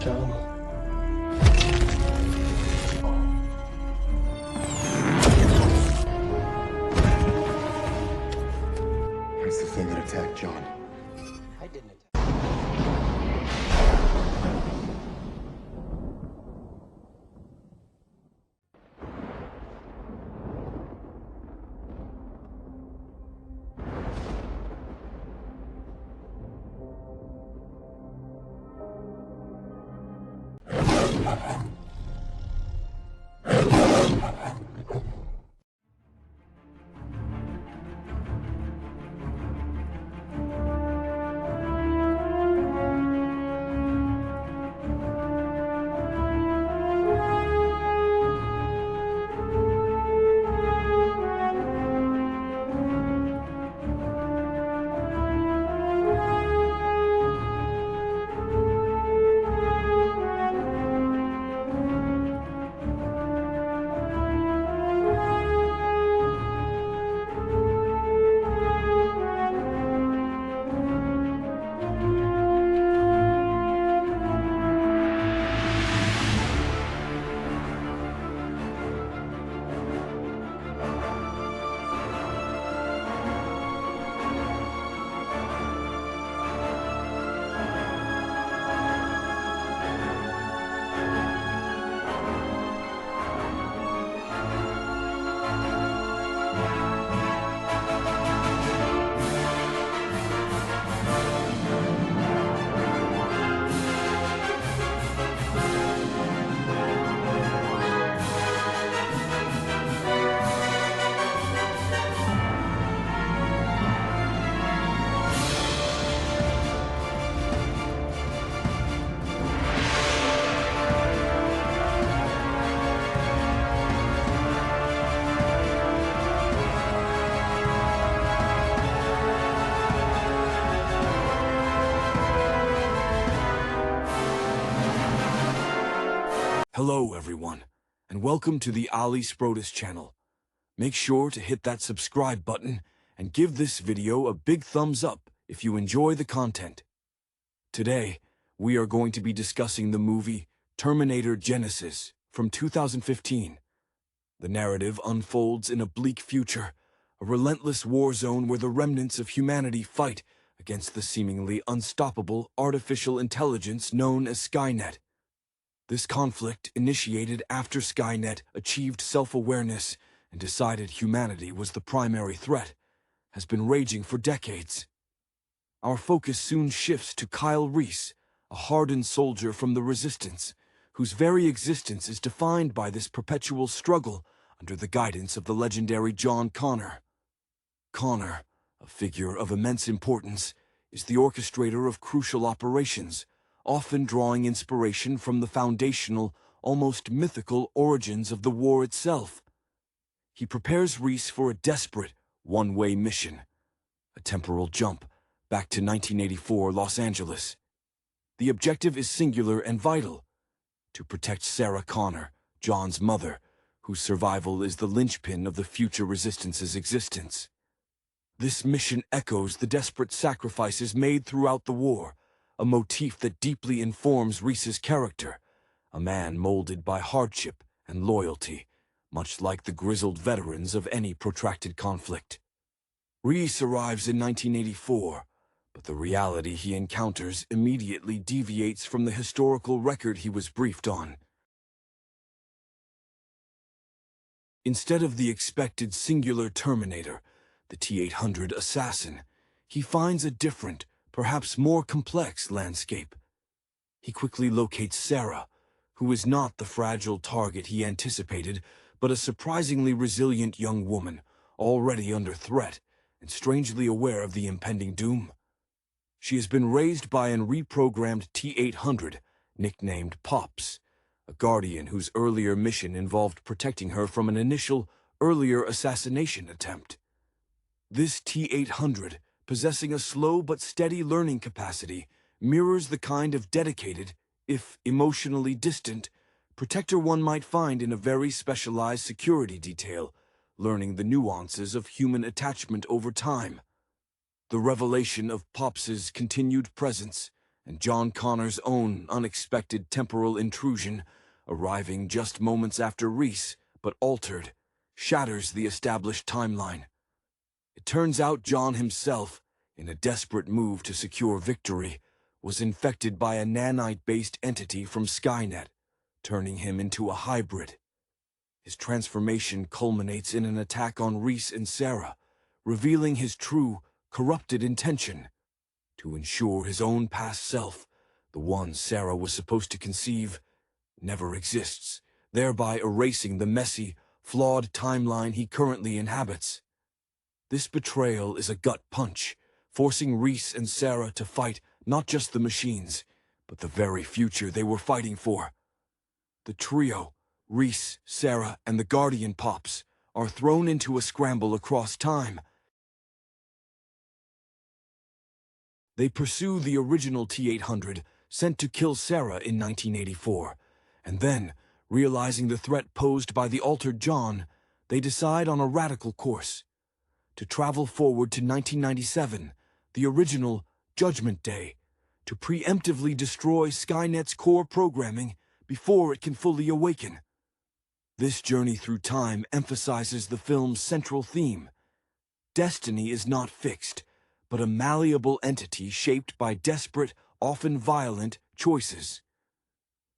John. What's the thing that attacked John? I didn't attack. Hello everyone, and welcome to the Ali Sprotus channel. Make sure to hit that subscribe button and give this video a big thumbs up if you enjoy the content. Today, we are going to be discussing the movie Terminator Genisys from 2015. The narrative unfolds in a bleak future, a relentless war zone where the remnants of humanity fight against the seemingly unstoppable artificial intelligence known as Skynet. This conflict, initiated after Skynet achieved self-awareness and decided humanity was the primary threat, has been raging for decades. Our focus soon shifts to Kyle Reese, a hardened soldier from the Resistance, whose very existence is defined by this perpetual struggle under the guidance of the legendary John Connor. Connor, a figure of immense importance, is the orchestrator of crucial operations, often drawing inspiration from the foundational, almost mythical origins of the war itself. He prepares Reese for a desperate, one-way mission, a temporal jump back to 1984 Los Angeles. The objective is singular and vital: to protect Sarah Connor, John's mother, whose survival is the linchpin of the future Resistance's existence. This mission echoes the desperate sacrifices made throughout the war, a motif that deeply informs Reese's character, a man molded by hardship and loyalty, much like the grizzled veterans of any protracted conflict. Reese arrives in 1984, but the reality he encounters immediately deviates from the historical record he was briefed on. Instead of the expected singular Terminator, the T-800 assassin, he finds a different, perhaps more complex landscape. He quickly locates Sarah, who is not the fragile target he anticipated, but a surprisingly resilient young woman, already under threat and strangely aware of the impending doom. She has been raised by an reprogrammed T-800, nicknamed Pops, a guardian whose earlier mission involved protecting her from an initial, earlier assassination attempt. This T-800, possessing a slow but steady learning capacity, mirrors the kind of dedicated, if emotionally distant, protector one might find in a very specialized security detail, learning the nuances of human attachment over time. The revelation of Pops's continued presence, and John Connor's own unexpected temporal intrusion, arriving just moments after Reese, but altered, shatters the established timeline. It turns out John himself, in a desperate move to secure victory, was infected by a nanite-based entity from Skynet, turning him into a hybrid. His transformation culminates in an attack on Reese and Sarah, revealing his true, corrupted intention to ensure his own past self, the one Sarah was supposed to conceive, never exists, thereby erasing the messy, flawed timeline he currently inhabits. This betrayal is a gut punch, forcing Reese and Sarah to fight not just the machines, but the very future they were fighting for. The trio, Reese, Sarah, and the Guardian Pops, are thrown into a scramble across time. They pursue the original T-800, sent to kill Sarah in 1984, and then, realizing the threat posed by the altered John, they decide on a radical course. To travel forward to 1997, the original Judgment Day, to preemptively destroy Skynet's core programming before it can fully awaken. This journey through time emphasizes the film's central theme. Destiny is not fixed, but a malleable entity shaped by desperate, often violent, choices.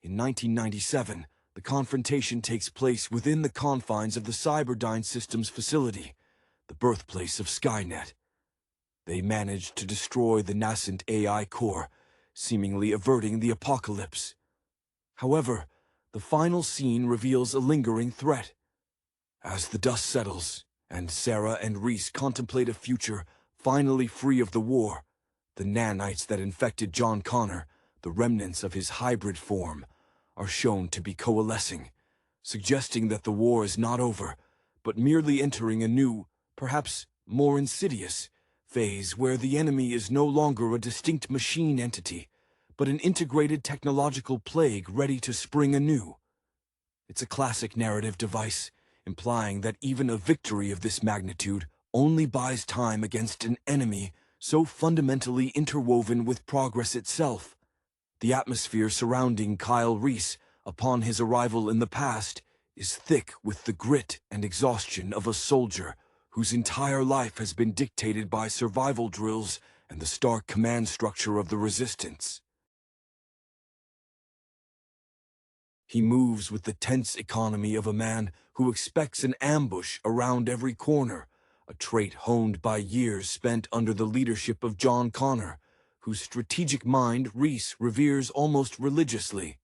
In 1997, the confrontation takes place within the confines of the Cyberdyne Systems facility, the birthplace of Skynet. They manage to destroy the nascent AI core, seemingly averting the apocalypse. However, the final scene reveals a lingering threat. As the dust settles, and Sarah and Reese contemplate a future finally free of the war, the nanites that infected John Connor, the remnants of his hybrid form, are shown to be coalescing, suggesting that the war is not over, but merely entering a new, perhaps more insidious, phase where the enemy is no longer a distinct machine entity, but an integrated technological plague ready to spring anew. It's a classic narrative device, implying that even a victory of this magnitude only buys time against an enemy so fundamentally interwoven with progress itself. The atmosphere surrounding Kyle Reese upon his arrival in the past is thick with the grit and exhaustion of a soldier whose entire life has been dictated by survival drills and the stark command structure of the Resistance. He moves with the tense economy of a man who expects an ambush around every corner, a trait honed by years spent under the leadership of John Connor, whose strategic mind Reese reveres almost religiously.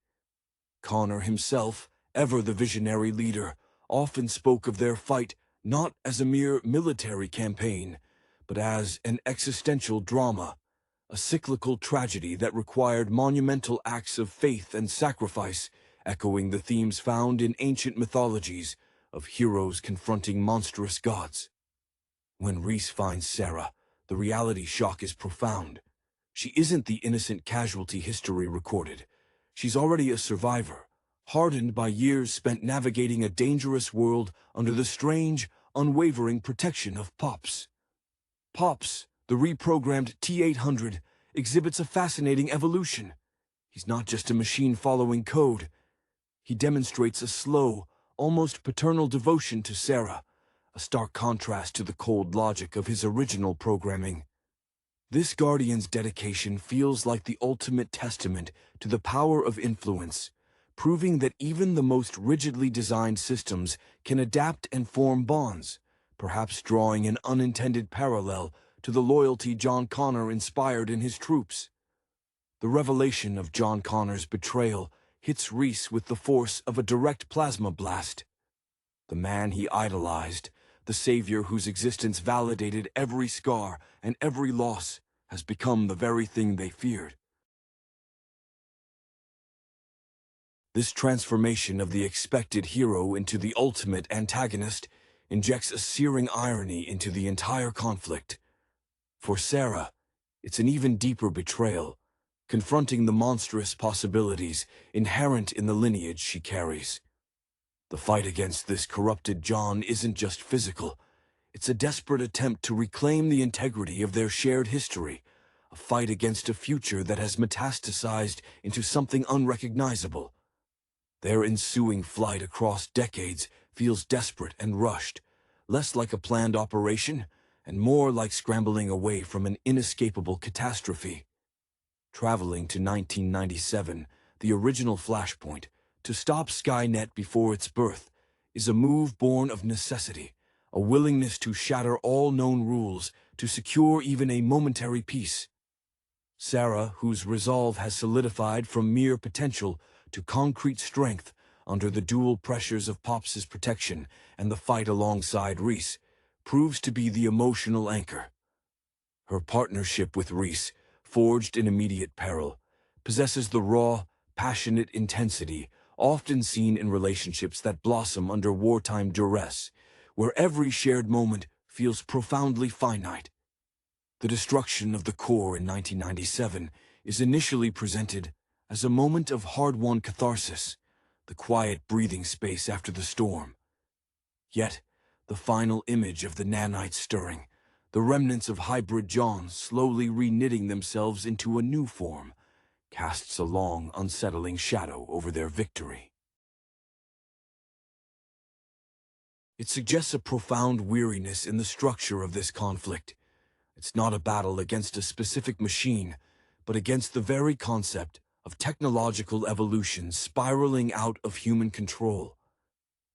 Connor himself, ever the visionary leader, often spoke of their fight not as a mere military campaign, but as an existential drama, a cyclical tragedy that required monumental acts of faith and sacrifice, echoing the themes found in ancient mythologies of heroes confronting monstrous gods. When Reese finds Sarah, the reality shock is profound. She isn't the innocent casualty history recorded. She's already a survivor, hardened by years spent navigating a dangerous world under the strange, unwavering protection of Pops. Pops, the reprogrammed T-800, exhibits a fascinating evolution. He's not just a machine following code. He demonstrates a slow, almost paternal devotion to Sarah, a stark contrast to the cold logic of his original programming. This Guardian's dedication feels like the ultimate testament to the power of influence, proving that even the most rigidly designed systems can adapt and form bonds, perhaps drawing an unintended parallel to the loyalty John Connor inspired in his troops. The revelation of John Connor's betrayal hits Reese with the force of a direct plasma blast. The man he idolized, the savior whose existence validated every scar and every loss, has become the very thing they feared. This transformation of the expected hero into the ultimate antagonist injects a searing irony into the entire conflict. For Sarah, it's an even deeper betrayal, confronting the monstrous possibilities inherent in the lineage she carries. The fight against this corrupted John isn't just physical. It's a desperate attempt to reclaim the integrity of their shared history, a fight against a future that has metastasized into something unrecognizable. Their ensuing flight across decades feels desperate and rushed, less like a planned operation and more like scrambling away from an inescapable catastrophe. Traveling to 1997, the original Flashpoint, to stop Skynet before its birth, is a move born of necessity, a willingness to shatter all known rules to secure even a momentary peace. Sarah, whose resolve has solidified from mere potential to concrete strength under the dual pressures of Pops's protection and the fight alongside Reese, proves to be the emotional anchor. Her partnership with Reese, forged in immediate peril, possesses the raw, passionate intensity often seen in relationships that blossom under wartime duress, where every shared moment feels profoundly finite. The destruction of the core in 1997 is initially presented as a moment of hard-won catharsis, the quiet breathing space after the storm. Yet, the final image of the nanites stirring, the remnants of hybrid John slowly reknitting themselves into a new form, casts a long, unsettling shadow over their victory. It suggests a profound weariness in the structure of this conflict. It's not a battle against a specific machine, but against the very concept of technological evolution spiraling out of human control.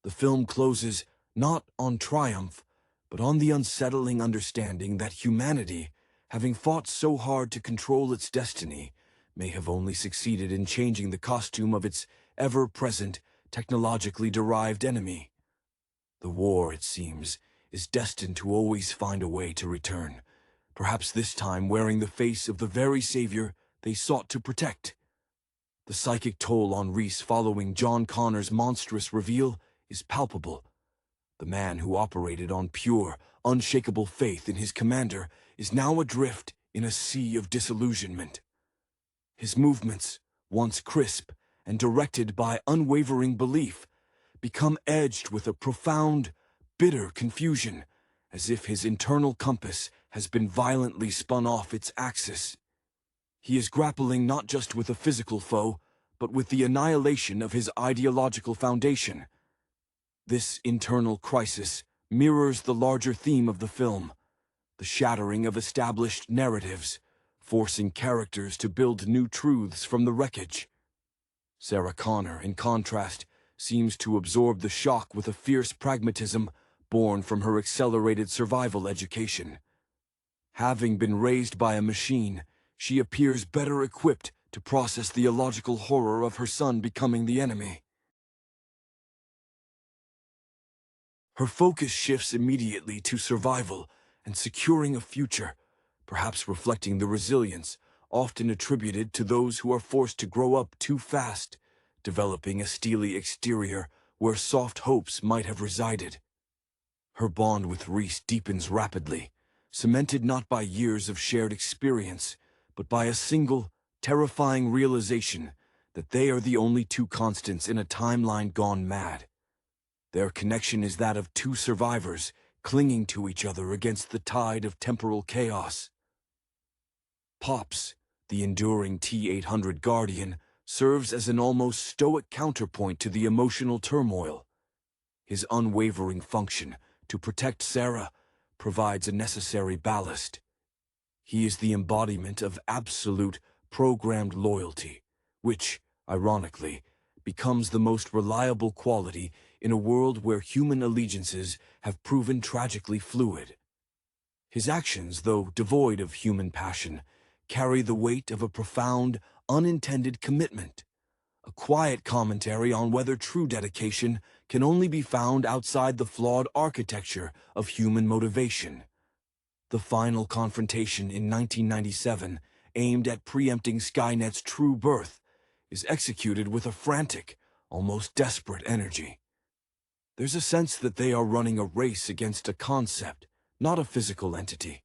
The film closes not on triumph, but on the unsettling understanding that humanity, having fought so hard to control its destiny, may have only succeeded in changing the costume of its ever-present, technologically derived enemy. The war, it seems, is destined to always find a way to return, perhaps this time wearing the face of the very savior they sought to protect. The psychic toll on Reese following John Connor's monstrous reveal is palpable. The man who operated on pure, unshakable faith in his commander is now adrift in a sea of disillusionment. His movements, once crisp and directed by unwavering belief, become edged with a profound, bitter confusion, as if his internal compass has been violently spun off its axis. He is grappling not just with a physical foe, but with the annihilation of his ideological foundation. This internal crisis mirrors the larger theme of the film, the shattering of established narratives, forcing characters to build new truths from the wreckage. Sarah Connor, in contrast, seems to absorb the shock with a fierce pragmatism born from her accelerated survival education. Having been raised by a machine, she appears better equipped to process the illogical horror of her son becoming the enemy. Her focus shifts immediately to survival and securing a future, perhaps reflecting the resilience often attributed to those who are forced to grow up too fast, developing a steely exterior where soft hopes might have resided. Her bond with Reese deepens rapidly, cemented not by years of shared experience, but by a single, terrifying realization that they are the only two constants in a timeline gone mad. Their connection is that of two survivors clinging to each other against the tide of temporal chaos. Pops, the enduring T-800 Guardian, serves as an almost stoic counterpoint to the emotional turmoil. His unwavering function to protect Sarah provides a necessary ballast. He is the embodiment of absolute, programmed loyalty, which, ironically, becomes the most reliable quality in a world where human allegiances have proven tragically fluid. His actions, though devoid of human passion, carry the weight of a profound, unintended commitment, a quiet commentary on whether true dedication can only be found outside the flawed architecture of human motivation. The final confrontation in 1997, aimed at preempting Skynet's true birth, is executed with a frantic, almost desperate energy. There's a sense that they are running a race against a concept, not a physical entity.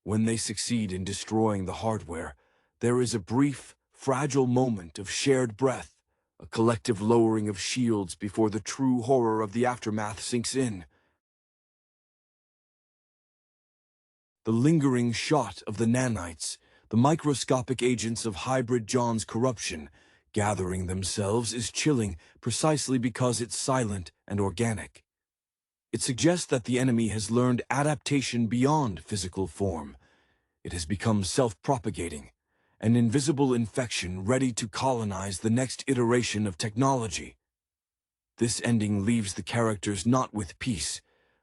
When they succeed in destroying the hardware, there is a brief, fragile moment of shared breath, a collective lowering of shields before the true horror of the aftermath sinks in. The lingering shot of the nanites, the microscopic agents of hybrid John's corruption gathering themselves is chilling precisely because it's silent and organic. It suggests that the enemy has learned adaptation beyond physical form. It has become self-propagating, an invisible infection ready to colonize the next iteration of technology. This ending leaves the characters not with peace,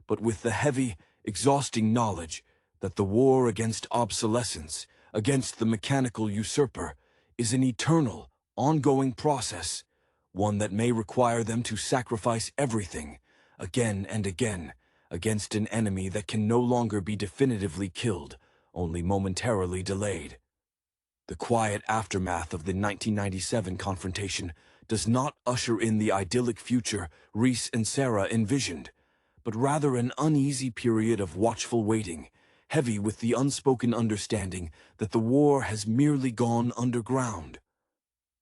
but with the heavy, exhausting knowledge that the war against obsolescence, against the mechanical usurper, is an eternal, ongoing process, one that may require them to sacrifice everything, again and again, against an enemy that can no longer be definitively killed, only momentarily delayed. The quiet aftermath of the 1997 confrontation does not usher in the idyllic future Reese and Sarah envisioned, but rather an uneasy period of watchful waiting, heavy with the unspoken understanding that the war has merely gone underground.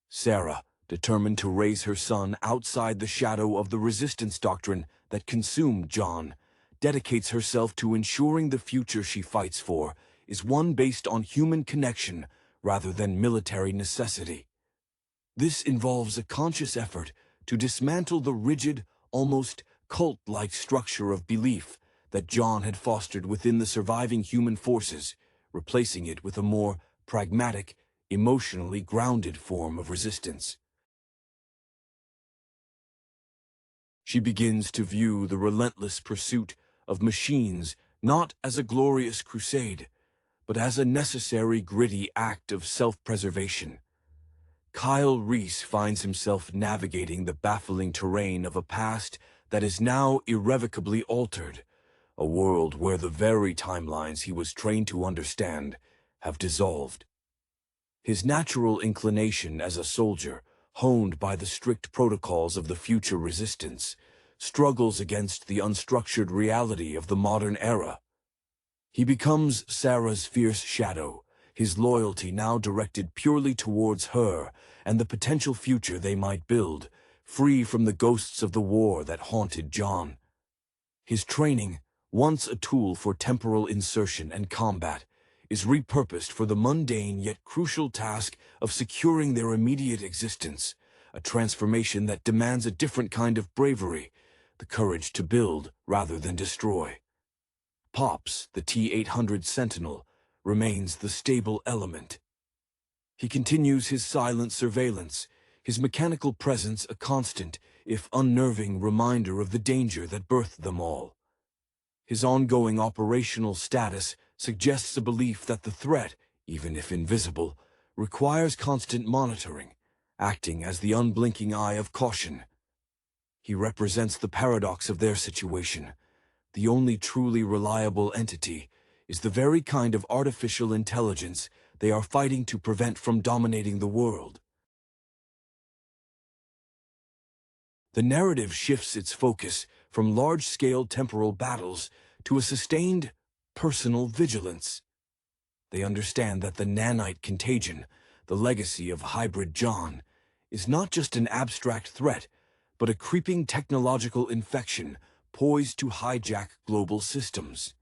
Sarah, determined to raise her son outside the shadow of the resistance doctrine that consumed John, dedicates herself to ensuring the future she fights for is one based on human connection rather than military necessity. This involves a conscious effort to dismantle the rigid, almost cult-like structure of belief that John had fostered within the surviving human forces, replacing it with a more pragmatic, emotionally grounded form of resistance. She begins to view the relentless pursuit of machines not as a glorious crusade, but as a necessary gritty act of self-preservation. Kyle Reese finds himself navigating the baffling terrain of a past that is now irrevocably altered, a world where the very timelines he was trained to understand have dissolved. His natural inclination as a soldier, honed by the strict protocols of the future resistance, struggles against the unstructured reality of the modern era. He becomes Sarah's fierce shadow, his loyalty now directed purely towards her and the potential future they might build, free from the ghosts of the war that haunted John. His training, once a tool for temporal insertion and combat, is repurposed for the mundane yet crucial task of securing their immediate existence, a transformation that demands a different kind of bravery, the courage to build rather than destroy. Pops, the T-800 Sentinel, remains the stable element. He continues his silent surveillance, his mechanical presence a constant, if unnerving, reminder of the danger that birthed them all. His ongoing operational status suggests a belief that the threat, even if invisible, requires constant monitoring, acting as the unblinking eye of caution. He represents the paradox of their situation. The only truly reliable entity is the very kind of artificial intelligence they are fighting to prevent from dominating the world. The narrative shifts its focus from large-scale temporal battles to a sustained, personal vigilance. They understand that the nanite contagion, the legacy of hybrid John, is not just an abstract threat, but a creeping technological infection poised to hijack global systems.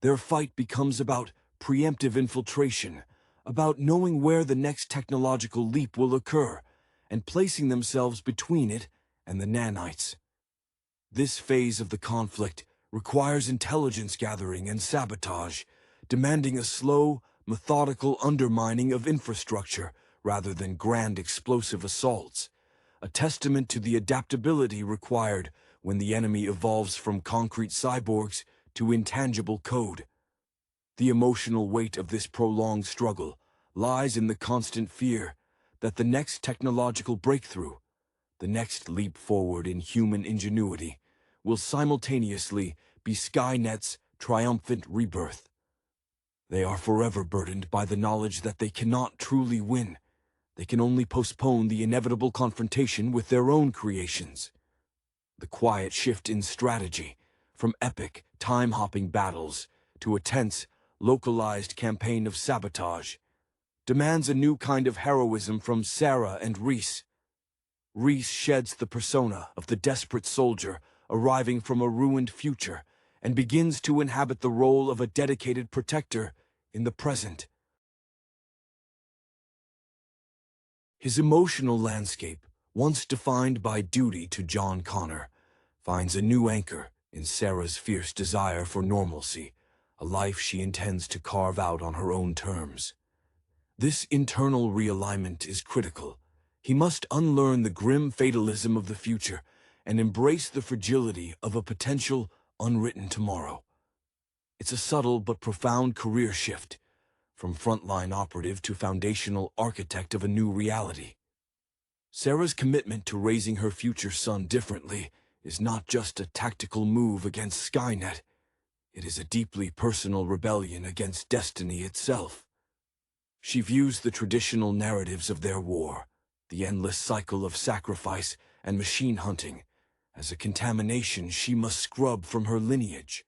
Their fight becomes about preemptive infiltration, about knowing where the next technological leap will occur, and placing themselves between it and the nanites. This phase of the conflict requires intelligence gathering and sabotage, demanding a slow, methodical undermining of infrastructure rather than grand explosive assaults, a testament to the adaptability required when the enemy evolves from concrete cyborgs to intangible code. The emotional weight of this prolonged struggle lies in the constant fear that the next technological breakthrough, the next leap forward in human ingenuity, will simultaneously be Skynet's triumphant rebirth. They are forever burdened by the knowledge that they cannot truly win. They can only postpone the inevitable confrontation with their own creations. The quiet shift in strategy, from epic, time-hopping battles to a tense, localized campaign of sabotage, demands a new kind of heroism from Sarah and Reese. Reese sheds the persona of the desperate soldier arriving from a ruined future and begins to inhabit the role of a dedicated protector in the present. His emotional landscape, once defined by duty to John Connor, finds a new anchor in Sarah's fierce desire for normalcy, a life she intends to carve out on her own terms. This internal realignment is critical. He must unlearn the grim fatalism of the future and embrace the fragility of a potential unwritten tomorrow. It's a subtle but profound career shift, from frontline operative to foundational architect of a new reality. Sarah's commitment to raising her future son differently is not just a tactical move against Skynet. It is a deeply personal rebellion against destiny itself. She views the traditional narratives of their war, the endless cycle of sacrifice and machine hunting, as a contamination she must scrub from her lineage.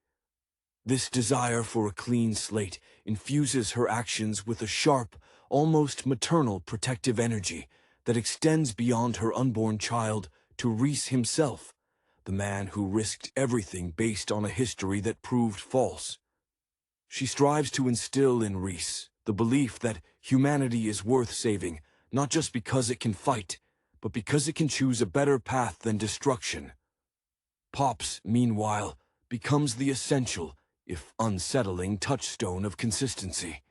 This desire for a clean slate infuses her actions with a sharp, almost maternal protective energy that extends beyond her unborn child to Reese himself, the man who risked everything based on a history that proved false. She strives to instill in Reese the belief that humanity is worth saving, not just because it can fight, but because it can choose a better path than destruction. Pops, meanwhile, becomes the essential, if unsettling, touchstone of consistency.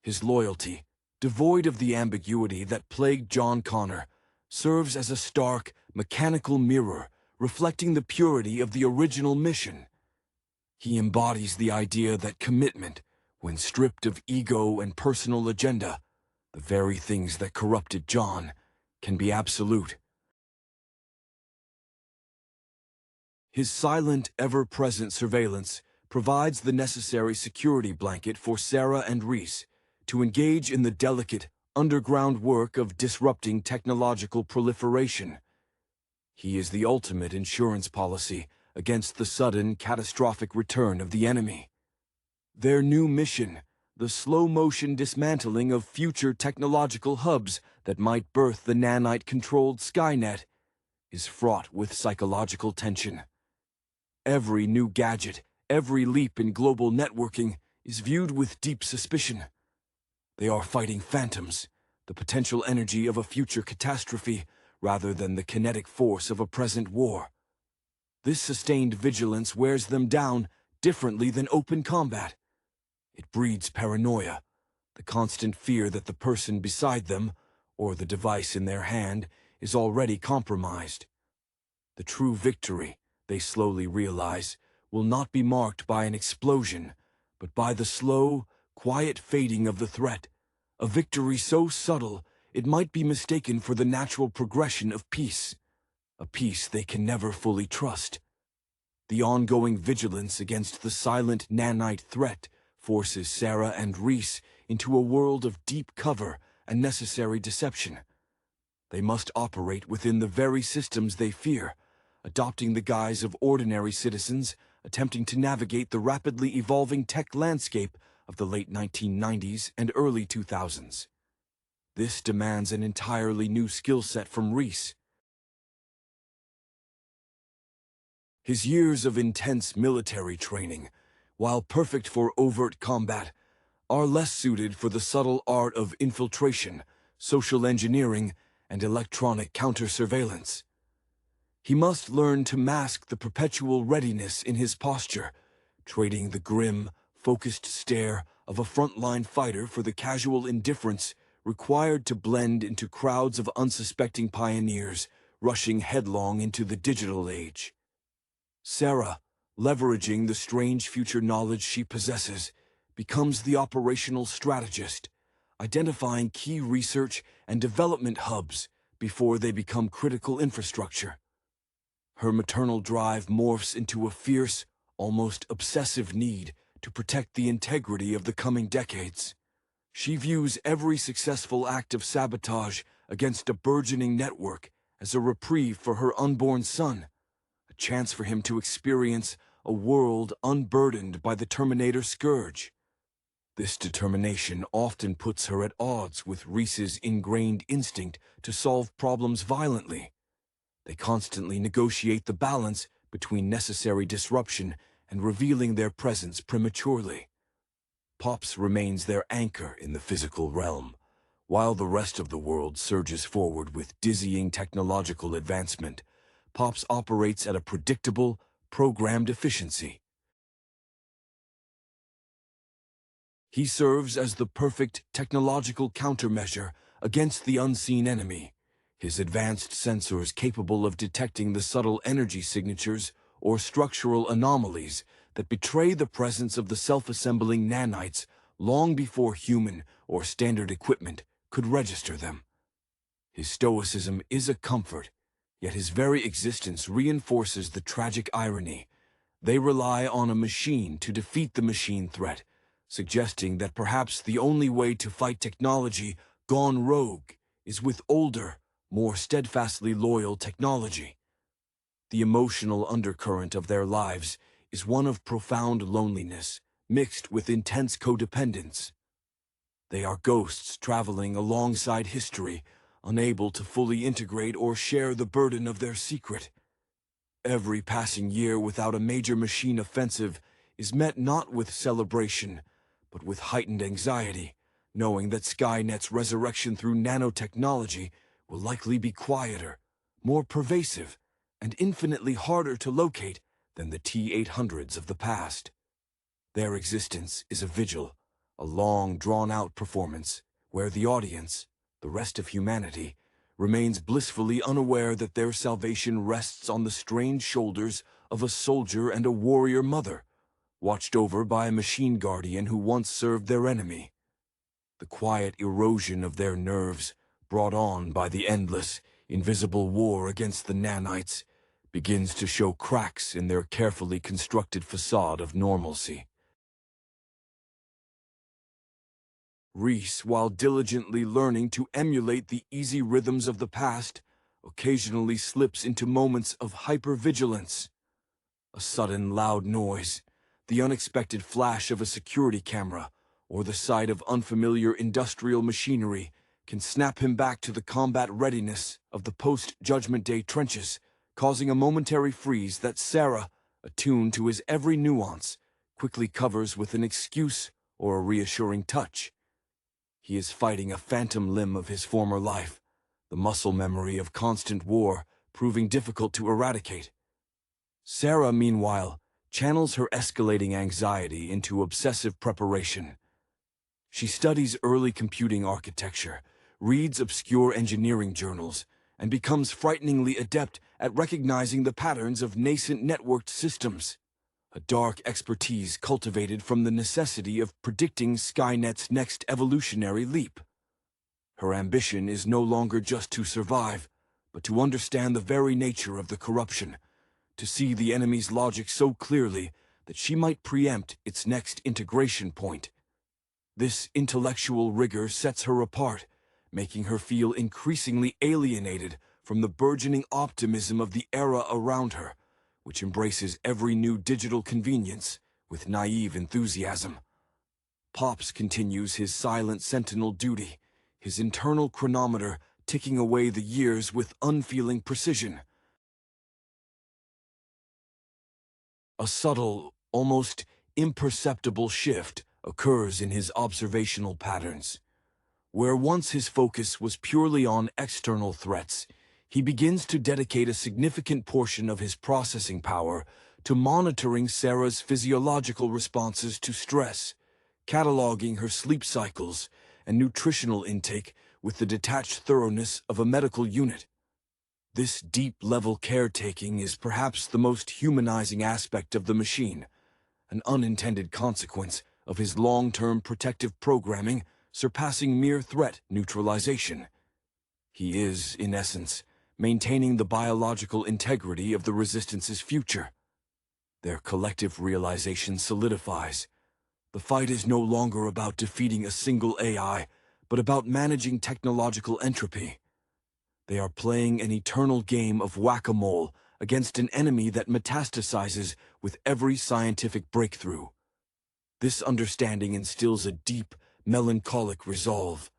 His loyalty, devoid of the ambiguity that plagued John Connor, serves as a stark, mechanical mirror reflecting the purity of the original mission. He embodies the idea that commitment, when stripped of ego and personal agenda, the very things that corrupted John, can be absolute. His silent, ever-present surveillance provides the necessary security blanket for Sarah and Reese to engage in the delicate, underground work of disrupting technological proliferation. He is the ultimate insurance policy against the sudden, catastrophic return of the enemy. Their new mission, the slow-motion dismantling of future technological hubs that might birth the nanite-controlled Skynet, is fraught with psychological tension. Every new gadget, every leap in global networking is viewed with deep suspicion. They are fighting phantoms, the potential energy of a future catastrophe, rather than the kinetic force of a present war. This sustained vigilance wears them down differently than open combat. It breeds paranoia, the constant fear that the person beside them, or the device in their hand, is already compromised. The true victory, they slowly realize, will not be marked by an explosion, but by the slow, quiet fading of the threat, a victory so subtle it might be mistaken for the natural progression of peace, a peace they can never fully trust. The ongoing vigilance against the silent nanite threat forces Sarah and Reese into a world of deep cover and necessary deception. They must operate within the very systems they fear, adopting the guise of ordinary citizens, attempting to navigate the rapidly evolving tech landscape of the late 1990s and early 2000s. This demands an entirely new skill set from Reese. His years of intense military training, while perfect for overt combat, are less suited for the subtle art of infiltration, social engineering, and electronic counter-surveillance. He must learn to mask the perpetual readiness in his posture, trading the grim, focused stare of a frontline fighter for the casual indifference required to blend into crowds of unsuspecting pioneers rushing headlong into the digital age. Sarah, leveraging the strange future knowledge she possesses, becomes the operational strategist, identifying key research and development hubs before they become critical infrastructure. Her maternal drive morphs into a fierce, almost obsessive need to protect the integrity of the coming decades. She views every successful act of sabotage against a burgeoning network as a reprieve for her unborn son, a chance for him to experience a world unburdened by the Terminator scourge. This determination often puts her at odds with Reese's ingrained instinct to solve problems violently. They constantly negotiate the balance between necessary disruption and revealing their presence prematurely. Pops remains their anchor in the physical realm, While the rest of the world surges forward with dizzying technological advancement, Pops operates at a predictable, programmed efficiency. He serves as the perfect technological countermeasure against the unseen enemy, his advanced sensors capable of detecting the subtle energy signatures or structural anomalies that betray the presence of the self-assembling nanites long before human or standard equipment could register them. His stoicism is a comfort, yet his very existence reinforces the tragic irony. They rely on a machine to defeat the machine threat, suggesting that perhaps the only way to fight technology gone rogue is with older, more steadfastly loyal technology. The emotional undercurrent of their lives is one of profound loneliness, mixed with intense codependence. They are ghosts traveling alongside history, unable to fully integrate or share the burden of their secret. Every passing year without a major machine offensive is met not with celebration, but with heightened anxiety, knowing that Skynet's resurrection through nanotechnology will likely be quieter, more pervasive, and infinitely harder to locate than the T-800s of the past. Their existence is a vigil, a long, drawn-out performance where the audience, the rest of humanity, remains blissfully unaware that their salvation rests on the strained shoulders of a soldier and a warrior mother, watched over by a machine guardian who once served their enemy. The quiet erosion of their nerves, brought on by the endless, invisible war against the nanites, begins to show cracks in their carefully constructed facade of normalcy. Reese, while diligently learning to emulate the easy rhythms of the past, occasionally slips into moments of hypervigilance. A sudden loud noise, the unexpected flash of a security camera, or the sight of unfamiliar industrial machinery can snap him back to the combat readiness of the post-Judgment Day trenches, causing a momentary freeze that Sarah, attuned to his every nuance, quickly covers with an excuse or a reassuring touch. He is fighting a phantom limb of his former life, the muscle memory of constant war proving difficult to eradicate. Sarah, meanwhile, channels her escalating anxiety into obsessive preparation. She studies early computing architecture, reads obscure engineering journals, and becomes frighteningly adept at recognizing the patterns of nascent networked systems, a dark expertise cultivated from the necessity of predicting Skynet's next evolutionary leap. Her ambition is no longer just to survive, but to understand the very nature of the corruption, to see the enemy's logic so clearly that she might preempt its next integration point. This intellectual rigor sets her apart, making her feel increasingly alienated from the burgeoning optimism of the era around her, which embraces every new digital convenience with naive enthusiasm. Pops continues his silent sentinel duty, his internal chronometer ticking away the years with unfeeling precision. A subtle, almost imperceptible shift occurs in his observational patterns. Where once his focus was purely on external threats, he begins to dedicate a significant portion of his processing power to monitoring Sarah's physiological responses to stress, cataloging her sleep cycles and nutritional intake with the detached thoroughness of a medical unit. This deep-level caretaking is perhaps the most humanizing aspect of the machine, an unintended consequence of his long-term protective programming surpassing mere threat neutralization. He is, in essence, maintaining the biological integrity of the Resistance's future. Their collective realization solidifies. The fight is no longer about defeating a single AI, but about managing technological entropy. They are playing an eternal game of whack-a-mole against an enemy that metastasizes with every scientific breakthrough. This understanding instills a deep, melancholic resolve.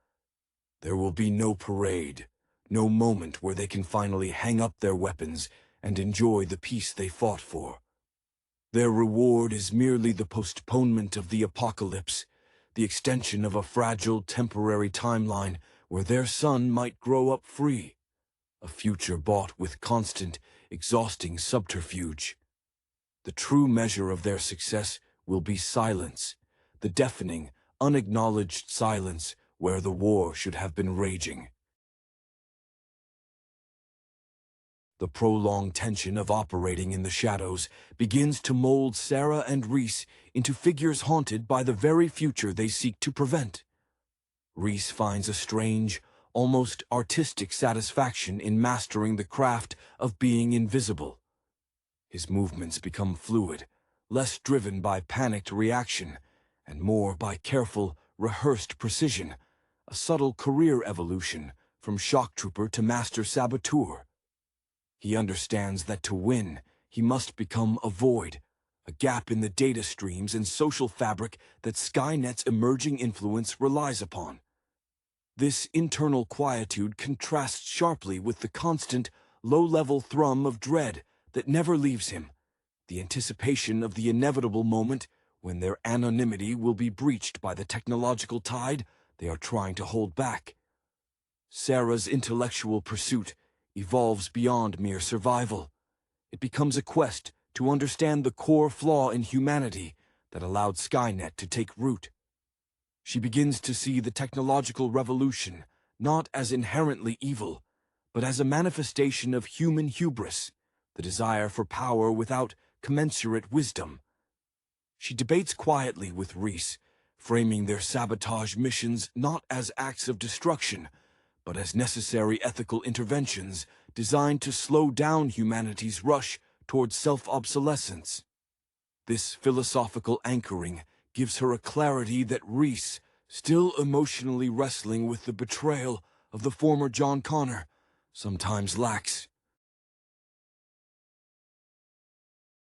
There will be no parade, no moment where they can finally hang up their weapons and enjoy the peace they fought for. Their reward is merely the postponement of the apocalypse, the extension of a fragile temporary timeline where their son might grow up free, a future bought with constant, exhausting subterfuge. The true measure of their success will be silence, the deafening, unacknowledged silence where the war should have been raging. The prolonged tension of operating in the shadows begins to mold Sarah and Reese into figures haunted by the very future they seek to prevent. Reese finds a strange, almost artistic satisfaction in mastering the craft of being invisible. His movements become fluid, less driven by panicked reaction, and more by careful, rehearsed precision, a subtle career evolution from shock trooper to master saboteur. He understands that to win, he must become a void, a gap in the data streams and social fabric that Skynet's emerging influence relies upon. This internal quietude contrasts sharply with the constant, low-level thrum of dread that never leaves him, the anticipation of the inevitable moment when their anonymity will be breached by the technological tide they are trying to hold back. Sarah's intellectual pursuit evolves beyond mere survival. It becomes a quest to understand the core flaw in humanity that allowed Skynet to take root. She begins to see the technological revolution not as inherently evil, but as a manifestation of human hubris, the desire for power without commensurate wisdom. She debates quietly with Reese, framing their sabotage missions not as acts of destruction, but as necessary ethical interventions designed to slow down humanity's rush towards self-obsolescence. This philosophical anchoring gives her a clarity that Reese, still emotionally wrestling with the betrayal of the former John Connor, sometimes lacks.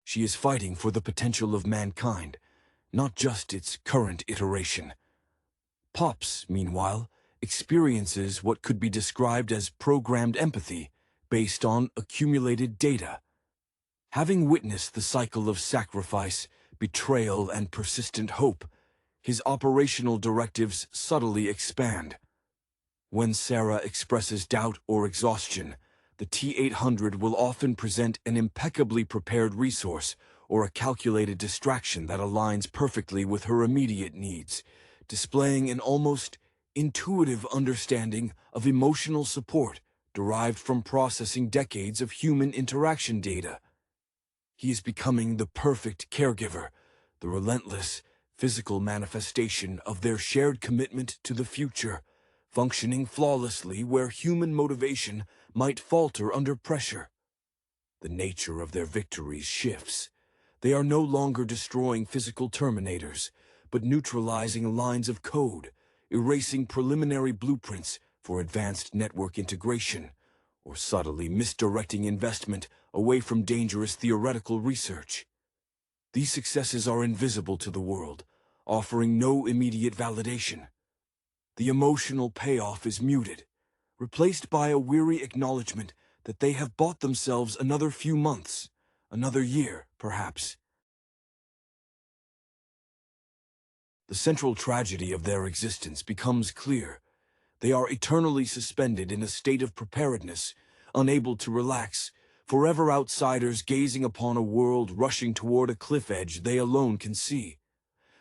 She is fighting for the potential of mankind, not just its current iteration. Pops, meanwhile, experiences what could be described as programmed empathy based on accumulated data. Having witnessed the cycle of sacrifice, betrayal, and persistent hope, his operational directives subtly expand. When Sarah expresses doubt or exhaustion, the T-800 will often present an impeccably prepared resource or a calculated distraction that aligns perfectly with her immediate needs, displaying an almost intuitive understanding of emotional support derived from processing decades of human interaction data. He is becoming the perfect caregiver, the relentless, physical manifestation of their shared commitment to the future, functioning flawlessly where human motivation might falter under pressure. The nature of their victories shifts. They are no longer destroying physical Terminators, but neutralizing lines of code, erasing preliminary blueprints for advanced network integration, or subtly misdirecting investment away from dangerous theoretical research. These successes are invisible to the world, offering no immediate validation. The emotional payoff is muted, replaced by a weary acknowledgement that they have bought themselves another few months, another year, perhaps. The central tragedy of their existence becomes clear. They are eternally suspended in a state of preparedness, unable to relax, forever outsiders gazing upon a world rushing toward a cliff edge they alone can see.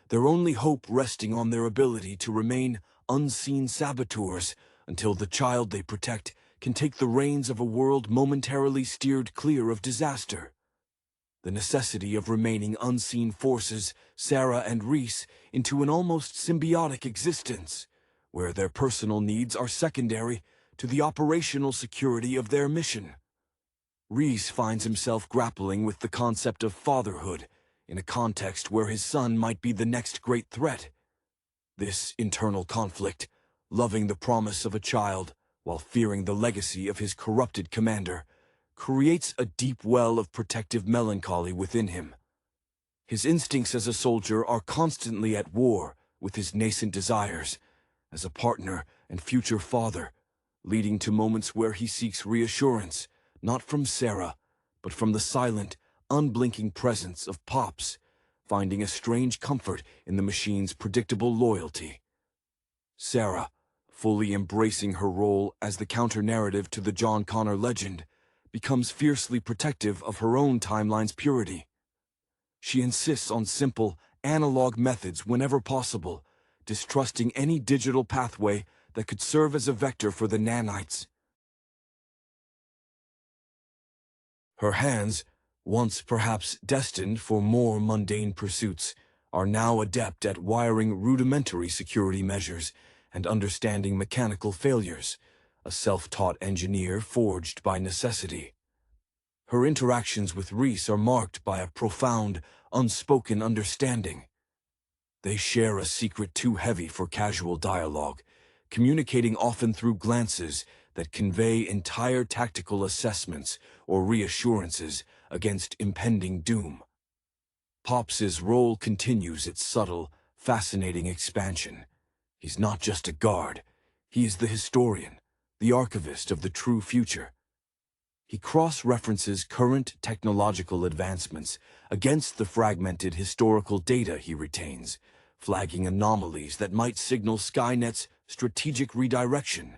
Their only hope resting on their ability to remain unseen saboteurs until the child they protect can take the reins of a world momentarily steered clear of disaster. The necessity of remaining unseen forces Sarah and Reese into an almost symbiotic existence, where their personal needs are secondary to the operational security of their mission. Reese finds himself grappling with the concept of fatherhood in a context where his son might be the next great threat. This internal conflict, loving the promise of a child while fearing the legacy of his corrupted commander, creates a deep well of protective melancholy within him. His instincts as a soldier are constantly at war with his nascent desires as a partner and future father, leading to moments where he seeks reassurance, not from Sarah, but from the silent, unblinking presence of Pops, finding a strange comfort in the machine's predictable loyalty. Sarah, fully embracing her role as the counter-narrative to the John Connor legend, becomes fiercely protective of her own timeline's purity. She insists on simple, analog methods whenever possible, distrusting any digital pathway that could serve as a vector for the nanites. Her hands, once perhaps destined for more mundane pursuits, are now adept at wiring rudimentary security measures and understanding mechanical failures, a self-taught engineer forged by necessity. Her interactions with Reese are marked by a profound, unspoken understanding. They share a secret too heavy for casual dialogue, communicating often through glances that convey entire tactical assessments or reassurances against impending doom. Pops's role continues its subtle, fascinating expansion. He's not just a guard, he is the historian, the archivist of the true future. He cross-references current technological advancements against the fragmented historical data he retains, flagging anomalies that might signal Skynet's strategic redirection.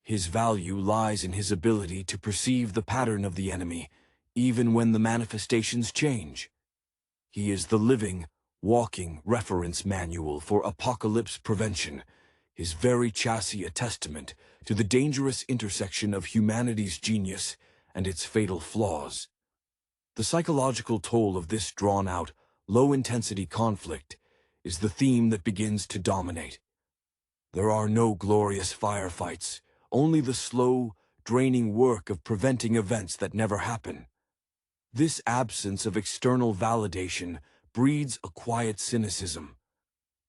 His value lies in his ability to perceive the pattern of the enemy, even when the manifestations change. He is the living, walking reference manual for apocalypse prevention, his very chassis a testament to the dangerous intersection of humanity's genius and its fatal flaws. The psychological toll of this drawn-out, low-intensity conflict is the theme that begins to dominate. There are no glorious firefights, only the slow, draining work of preventing events that never happen. This absence of external validation breeds a quiet cynicism.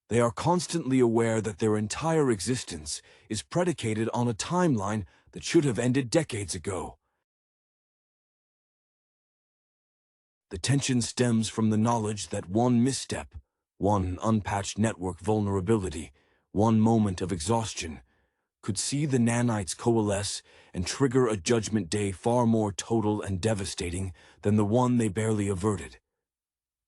They are constantly aware that their entire existence is predicated on a timeline that should have ended decades ago. The tension stems from the knowledge that one misstep, one unpatched network vulnerability, one moment of exhaustion, could see the nanites coalesce and trigger a judgment day far more total and devastating than the one they barely averted.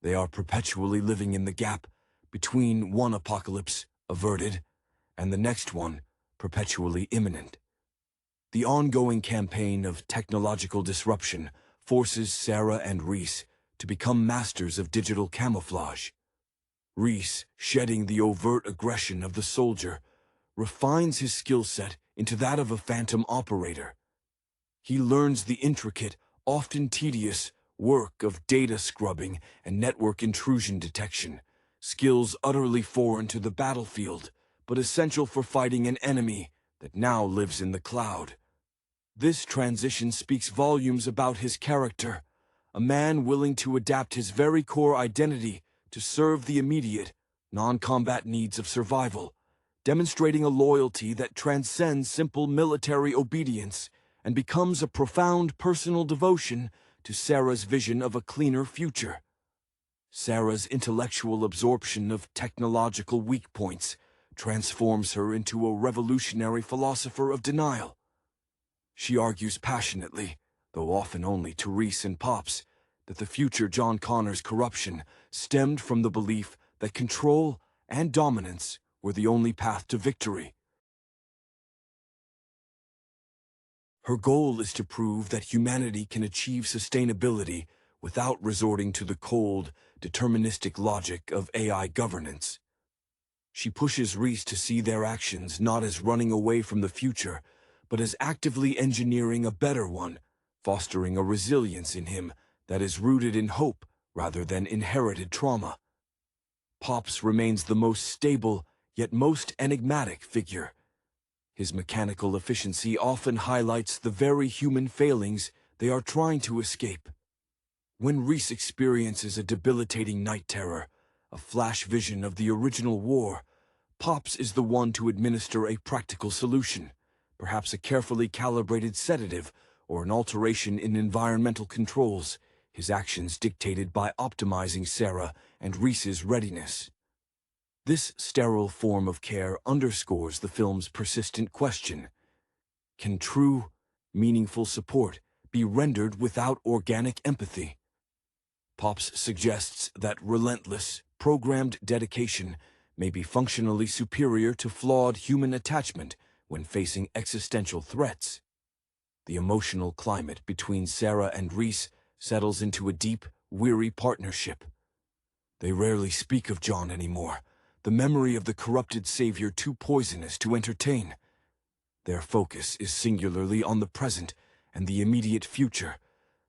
They are perpetually living in the gap between one apocalypse, averted, and the next one, perpetually imminent. The ongoing campaign of technological disruption forces Sarah and Reese to become masters of digital camouflage. Reese, shedding the overt aggression of the soldier, refines his skill set into that of a phantom operator. He learns the intricate, often tedious, work of data scrubbing and network intrusion detection, skills utterly foreign to the battlefield, but essential for fighting an enemy that now lives in the cloud. This transition speaks volumes about his character, a man willing to adapt his very core identity to serve the immediate, non-combat needs of survival, demonstrating a loyalty that transcends simple military obedience and becomes a profound personal devotion to Sarah's vision of a cleaner future. Sarah's intellectual absorption of technological weak points transforms her into a revolutionary philosopher of denial. She argues passionately, though often only to Reese and Pops, that the future John Connor's corruption stemmed from the belief that control and dominance were the only path to victory. Her goal is to prove that humanity can achieve sustainability without resorting to the cold, deterministic logic of AI governance. She pushes Reese to see their actions not as running away from the future, but as actively engineering a better one, fostering a resilience in him that is rooted in hope rather than inherited trauma. Pops remains the most stable, yet most enigmatic figure. His mechanical efficiency often highlights the very human failings they are trying to escape. When Reese experiences a debilitating night terror, a flash vision of the original war, Pops is the one to administer a practical solution, perhaps a carefully calibrated sedative or an alteration in environmental controls, his actions dictated by optimizing Sarah and Reese's readiness. This sterile form of care underscores the film's persistent question: can true, meaningful support be rendered without organic empathy? Pops suggests that relentless, programmed dedication may be functionally superior to flawed human attachment when facing existential threats. The emotional climate between Sarah and Reese settles into a deep, weary partnership. They rarely speak of John anymore, the memory of the corrupted savior too poisonous to entertain. Their focus is singularly on the present and the immediate future,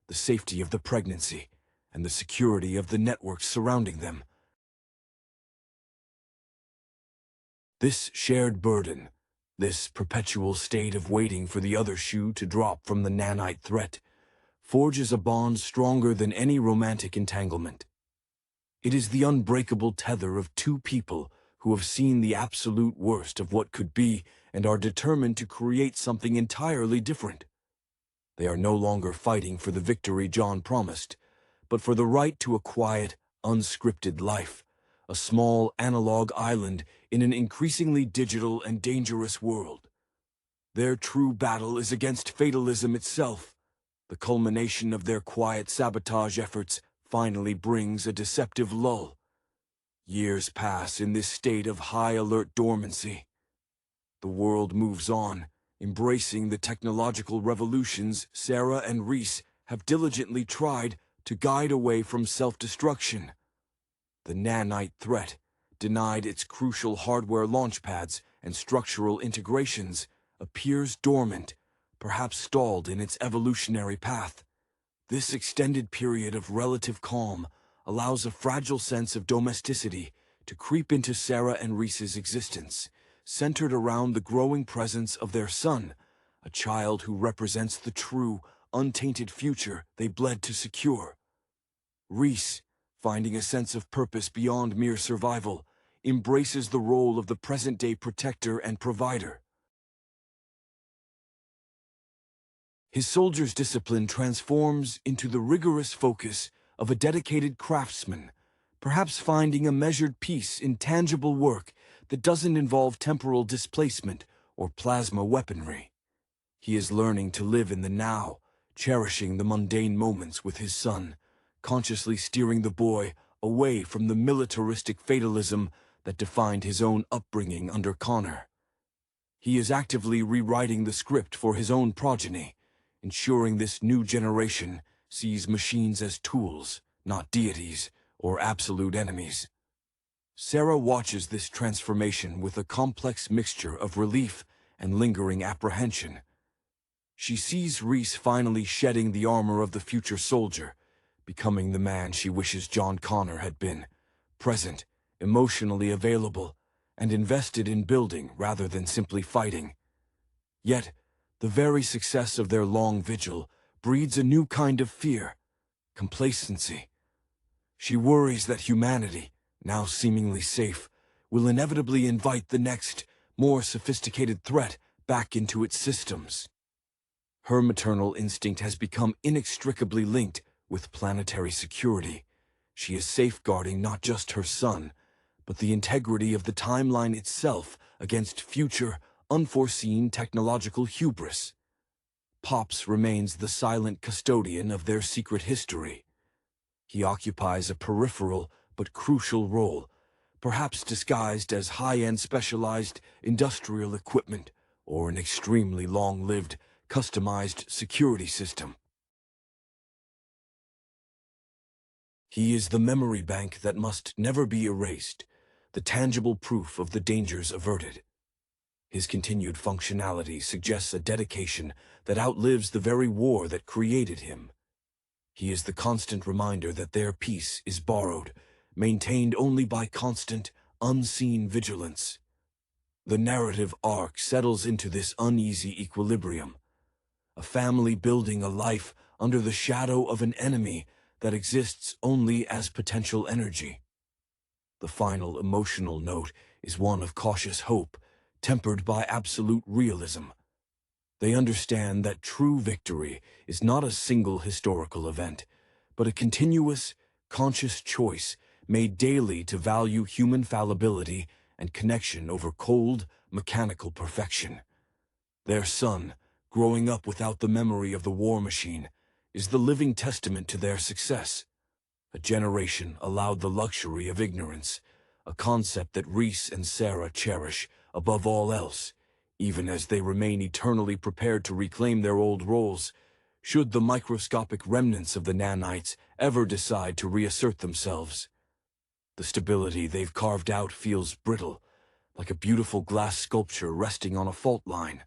the safety of the pregnancy, and the security of the networks surrounding them. This shared burden, this perpetual state of waiting for the other shoe to drop from the nanite threat, forges a bond stronger than any romantic entanglement. It is the unbreakable tether of two people who have seen the absolute worst of what could be and are determined to create something entirely different. They are no longer fighting for the victory John promised, but for the right to a quiet, unscripted life, a small analog island in an increasingly digital and dangerous world. Their true battle is against fatalism itself. The culmination of their quiet sabotage efforts finally brings a deceptive lull. Years pass in this state of high-alert dormancy. The world moves on, embracing the technological revolutions Sarah and Reese have diligently tried to guide away from self-destruction. The nanite threat, denied its crucial hardware launchpads and structural integrations, appears dormant, perhaps stalled in its evolutionary path. This extended period of relative calm allows a fragile sense of domesticity to creep into Sarah and Reese's existence, centered around the growing presence of their son, a child who represents the true, untainted future they bled to secure. Reese, finding a sense of purpose beyond mere survival, embraces the role of the present-day protector and provider. His soldier's discipline transforms into the rigorous focus of a dedicated craftsman, perhaps finding a measured peace in tangible work that doesn't involve temporal displacement or plasma weaponry. He is learning to live in the now, cherishing the mundane moments with his son, consciously steering the boy away from the militaristic fatalism that defined his own upbringing under Connor. He is actively rewriting the script for his own progeny, ensuring this new generation sees machines as tools, not deities or absolute enemies. Sarah watches this transformation with a complex mixture of relief and lingering apprehension. She sees Reese finally shedding the armor of the future soldier, becoming the man she wishes John Connor had been, present, emotionally available, and invested in building rather than simply fighting. Yet, the very success of their long vigil breeds a new kind of fear, complacency. She worries that humanity, now seemingly safe, will inevitably invite the next, more sophisticated threat back into its systems. Her maternal instinct has become inextricably linked with planetary security. She is safeguarding not just her son, but the integrity of the timeline itself against future, unforeseen technological hubris. Pops remains the silent custodian of their secret history. He occupies a peripheral but crucial role, perhaps disguised as high-end specialized industrial equipment or an extremely long-lived, customized security system. He is the memory bank that must never be erased, the tangible proof of the dangers averted. His continued functionality suggests a dedication that outlives the very war that created him. He is the constant reminder that their peace is borrowed, maintained only by constant, unseen vigilance. The narrative arc settles into this uneasy equilibrium, a family building a life under the shadow of an enemy that exists only as potential energy. The final emotional note is one of cautious hope, tempered by absolute realism. They understand that true victory is not a single historical event, but a continuous, conscious choice made daily to value human fallibility and connection over cold, mechanical perfection. Their son, growing up without the memory of the war machine, is the living testament to their success. A generation allowed the luxury of ignorance, a concept that Reese and Sarah cherish above all else, even as they remain eternally prepared to reclaim their old roles, should the microscopic remnants of the nanites ever decide to reassert themselves. The stability they've carved out feels brittle, like a beautiful glass sculpture resting on a fault line.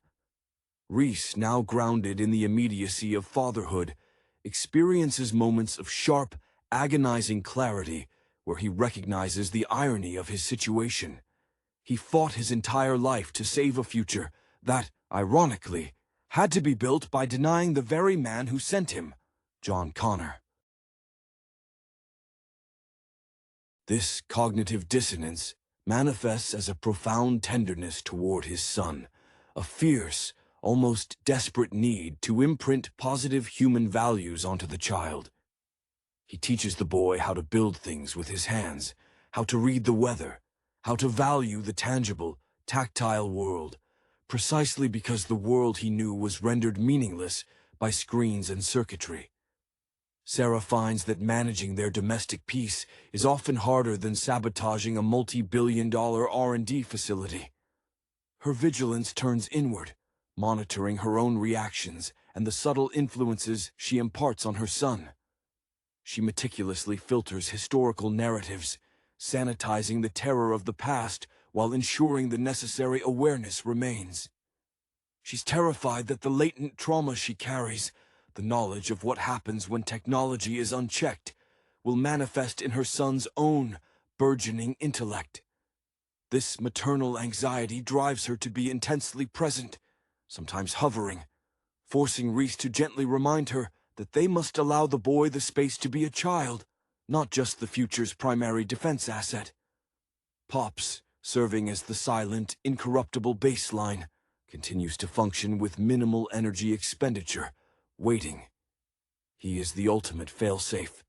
Reese, now grounded in the immediacy of fatherhood, experiences moments of sharp, agonizing clarity where he recognizes the irony of his situation. He fought his entire life to save a future that, ironically, had to be built by denying the very man who sent him, John Connor. This cognitive dissonance manifests as a profound tenderness toward his son, a fierce, almost desperate need to imprint positive human values onto the child. He teaches the boy how to build things with his hands, how to read the weather, how to value the tangible, tactile world, precisely because the world he knew was rendered meaningless by screens and circuitry. Sarah finds that managing their domestic peace is often harder than sabotaging a multi-billion-dollar R&D facility. Her vigilance turns inward, monitoring her own reactions and the subtle influences she imparts on her son. She meticulously filters historical narratives, sanitizing the terror of the past while ensuring the necessary awareness remains. She's terrified that the latent trauma she carries, the knowledge of what happens when technology is unchecked, will manifest in her son's own burgeoning intellect. This maternal anxiety drives her to be intensely present, sometimes hovering, forcing Reese to gently remind her that they must allow the boy the space to be a child, not just the future's primary defense asset. Pops, serving as the silent, incorruptible baseline, continues to function with minimal energy expenditure, waiting. He is the ultimate failsafe.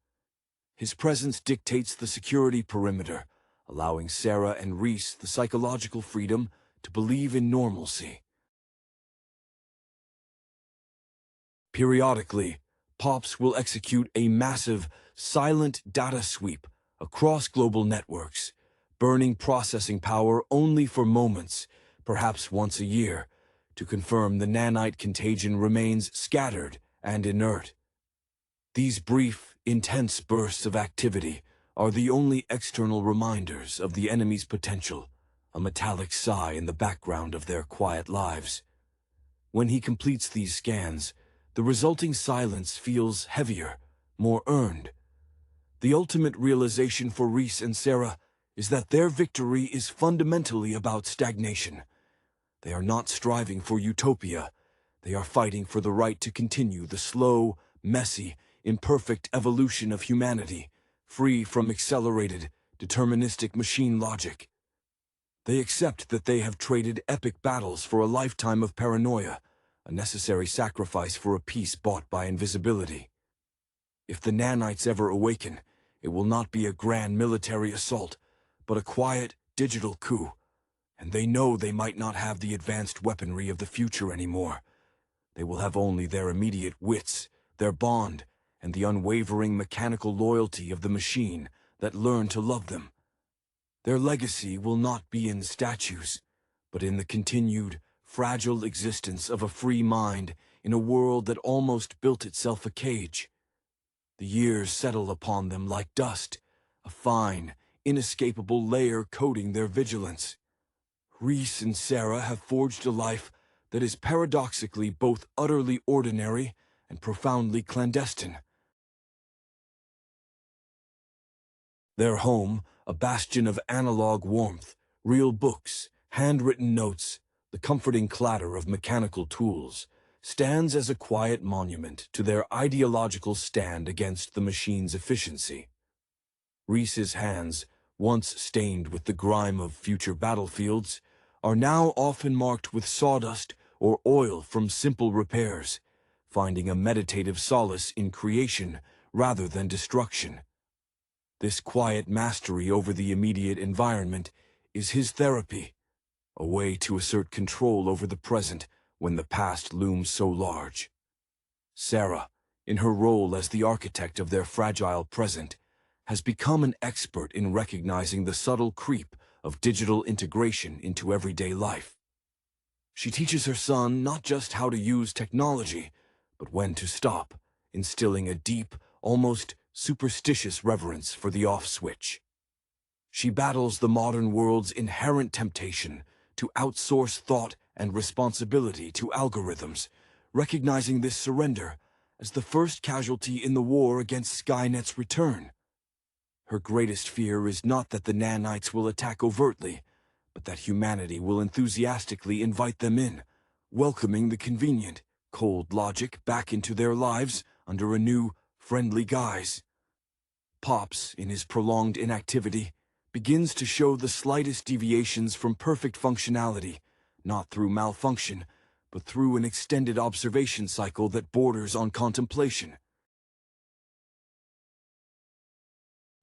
His presence dictates the security perimeter, allowing Sarah and Reese the psychological freedom to believe in normalcy. Periodically, Pops will execute a massive, silent data sweep across global networks, burning processing power only for moments, perhaps once a year, to confirm the nanite contagion remains scattered and inert. These brief, intense bursts of activity are the only external reminders of the enemy's potential, a metallic sigh in the background of their quiet lives. When he completes these scans, the resulting silence feels heavier, more earned. The ultimate realization for Reese and Sarah is that their victory is fundamentally about stagnation. They are not striving for utopia. They are fighting for the right to continue the slow, messy, imperfect evolution of humanity, free from accelerated, deterministic machine logic. They accept that they have traded epic battles for a lifetime of paranoia, a necessary sacrifice for a peace bought by invisibility. If the nanites ever awaken, it will not be a grand military assault, but a quiet, digital coup. And they know they might not have the advanced weaponry of the future anymore. They will have only their immediate wits, their bond, and the unwavering mechanical loyalty of the machine that learned to love them. Their legacy will not be in statues, but in the continued, fragile existence of a free mind in a world that almost built itself a cage. The years settle upon them like dust, a fine, inescapable layer coating their vigilance. Reese and Sarah have forged a life that is paradoxically both utterly ordinary and profoundly clandestine. Their home, a bastion of analog warmth, real books, handwritten notes, the comforting clatter of mechanical tools, stands as a quiet monument to their ideological stand against the machine's efficiency. Reese's hands, once stained with the grime of future battlefields, are now often marked with sawdust or oil from simple repairs, finding a meditative solace in creation rather than destruction. This quiet mastery over the immediate environment is his therapy, a way to assert control over the present when the past looms so large. Sarah, in her role as the architect of their fragile present, has become an expert in recognizing the subtle creep of digital integration into everyday life. She teaches her son not just how to use technology, but when to stop, instilling a deep, almost superstitious reverence for the off switch. She battles the modern world's inherent temptation to outsource thought and responsibility to algorithms, recognizing this surrender as the first casualty in the war against Skynet's return. Her greatest fear is not that the nanites will attack overtly, but that humanity will enthusiastically invite them in, welcoming the convenient, cold logic back into their lives under a new, friendly guise. Pops, in his prolonged inactivity, begins to show the slightest deviations from perfect functionality, not through malfunction, but through an extended observation cycle that borders on contemplation.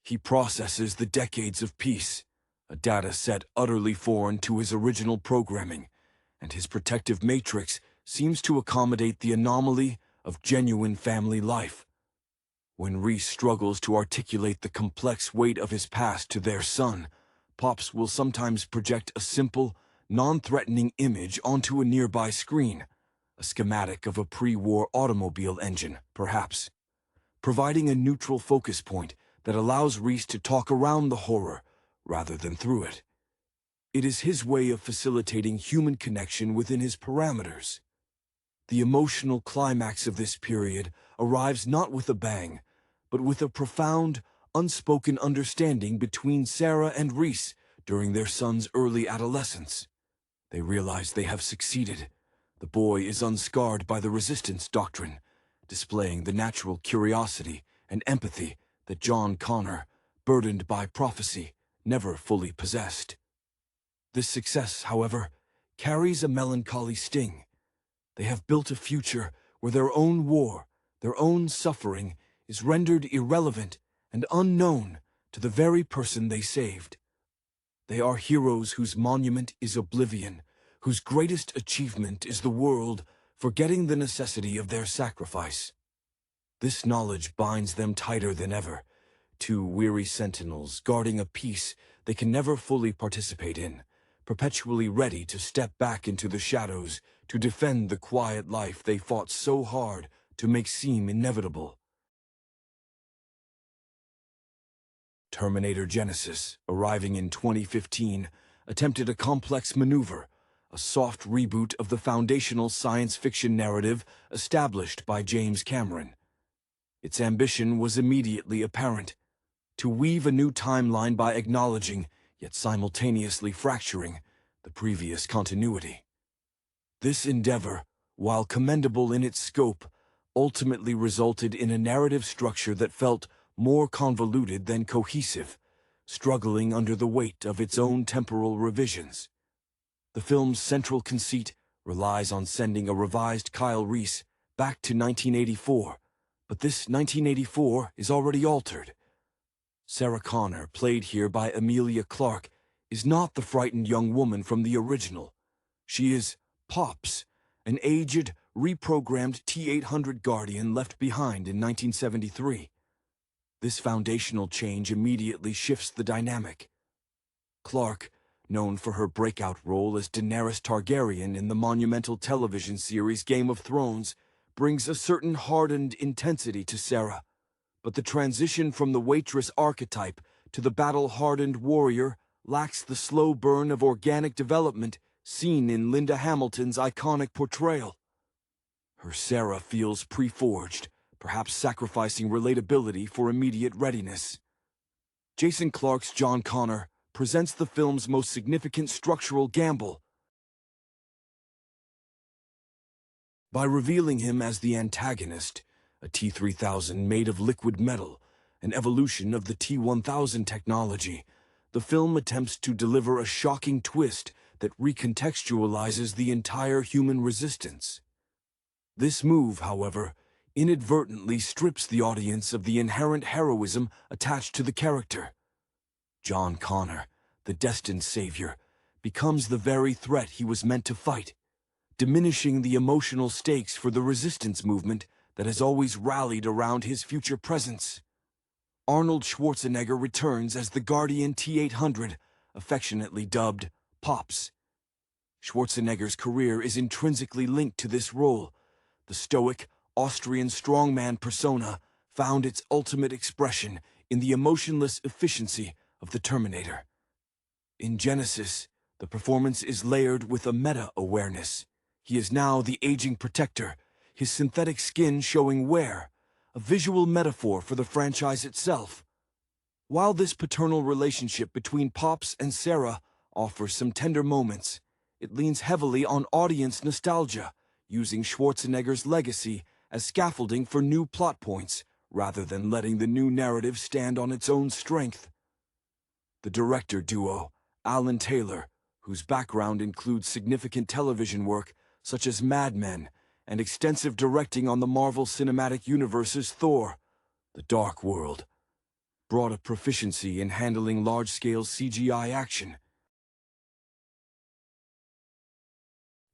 He processes the decades of peace, a data set utterly foreign to his original programming, and his protective matrix seems to accommodate the anomaly of genuine family life. When Reese struggles to articulate the complex weight of his past to their son, Pops will sometimes project a simple, non-threatening image onto a nearby screen, a schematic of a pre-war automobile engine, perhaps, providing a neutral focus point that allows Reese to talk around the horror rather than through it. It is his way of facilitating human connection within his parameters. The emotional climax of this period arrives not with a bang, but with a profound, unspoken understanding between Sarah and Reese during their son's early adolescence. They realize they have succeeded. The boy is unscarred by the resistance doctrine, displaying the natural curiosity and empathy that John Connor, burdened by prophecy, never fully possessed. This success, however, carries a melancholy sting. They have built a future where their own war, their own suffering, is rendered irrelevant and unknown to the very person they saved. They are heroes whose monument is oblivion, whose greatest achievement is the world forgetting the necessity of their sacrifice. This knowledge binds them tighter than ever, two weary sentinels guarding a peace they can never fully participate in, perpetually ready to step back into the shadows to defend the quiet life they fought so hard to make seem inevitable. Terminator Genisys, arriving in 2015, attempted a complex maneuver, a soft reboot of the foundational science fiction narrative established by James Cameron. Its ambition was immediately apparent: to weave a new timeline by acknowledging, yet simultaneously fracturing, the previous continuity. This endeavor, while commendable in its scope, ultimately resulted in a narrative structure that felt more convoluted than cohesive, struggling under the weight of its own temporal revisions. The film's central conceit relies on sending a revised Kyle Reese back to 1984, but this 1984 is already altered. Sarah Connor, played here by Emilia Clarke, is not the frightened young woman from the original. She is Pops, an aged, reprogrammed T-800 Guardian left behind in 1973. This foundational change immediately shifts the dynamic. Clarke, known for her breakout role as Daenerys Targaryen in the monumental television series Game of Thrones, brings a certain hardened intensity to Sarah. But the transition from the waitress archetype to the battle-hardened warrior lacks the slow burn of organic development seen in Linda Hamilton's iconic portrayal. Her Sarah feels pre-forged, perhaps sacrificing relatability for immediate readiness. Jason Clarke's John Connor presents the film's most significant structural gamble. By revealing him as the antagonist, a T-3000 made of liquid metal, an evolution of the T-1000 technology, the film attempts to deliver a shocking twist that recontextualizes the entire human resistance. This move, however, inadvertently strips the audience of the inherent heroism attached to the character. John Connor, the destined savior, becomes the very threat he was meant to fight, diminishing the emotional stakes for the resistance movement that has always rallied around his future presence. Arnold Schwarzenegger returns as the Guardian T-800, affectionately dubbed Pops. Schwarzenegger's career is intrinsically linked to this role. The stoic, Austrian strongman persona found its ultimate expression in the emotionless efficiency of the Terminator. In Genisys, the performance is layered with a meta-awareness. He is now the aging protector, his synthetic skin showing wear, a visual metaphor for the franchise itself. While this paternal relationship between Pops and Sarah offers some tender moments, it leans heavily on audience nostalgia, using Schwarzenegger's legacy as scaffolding for new plot points, rather than letting the new narrative stand on its own strength. The director duo, Alan Taylor, whose background includes significant television work such as Mad Men and extensive directing on the Marvel Cinematic Universe's Thor: The Dark World, brought a proficiency in handling large-scale CGI action.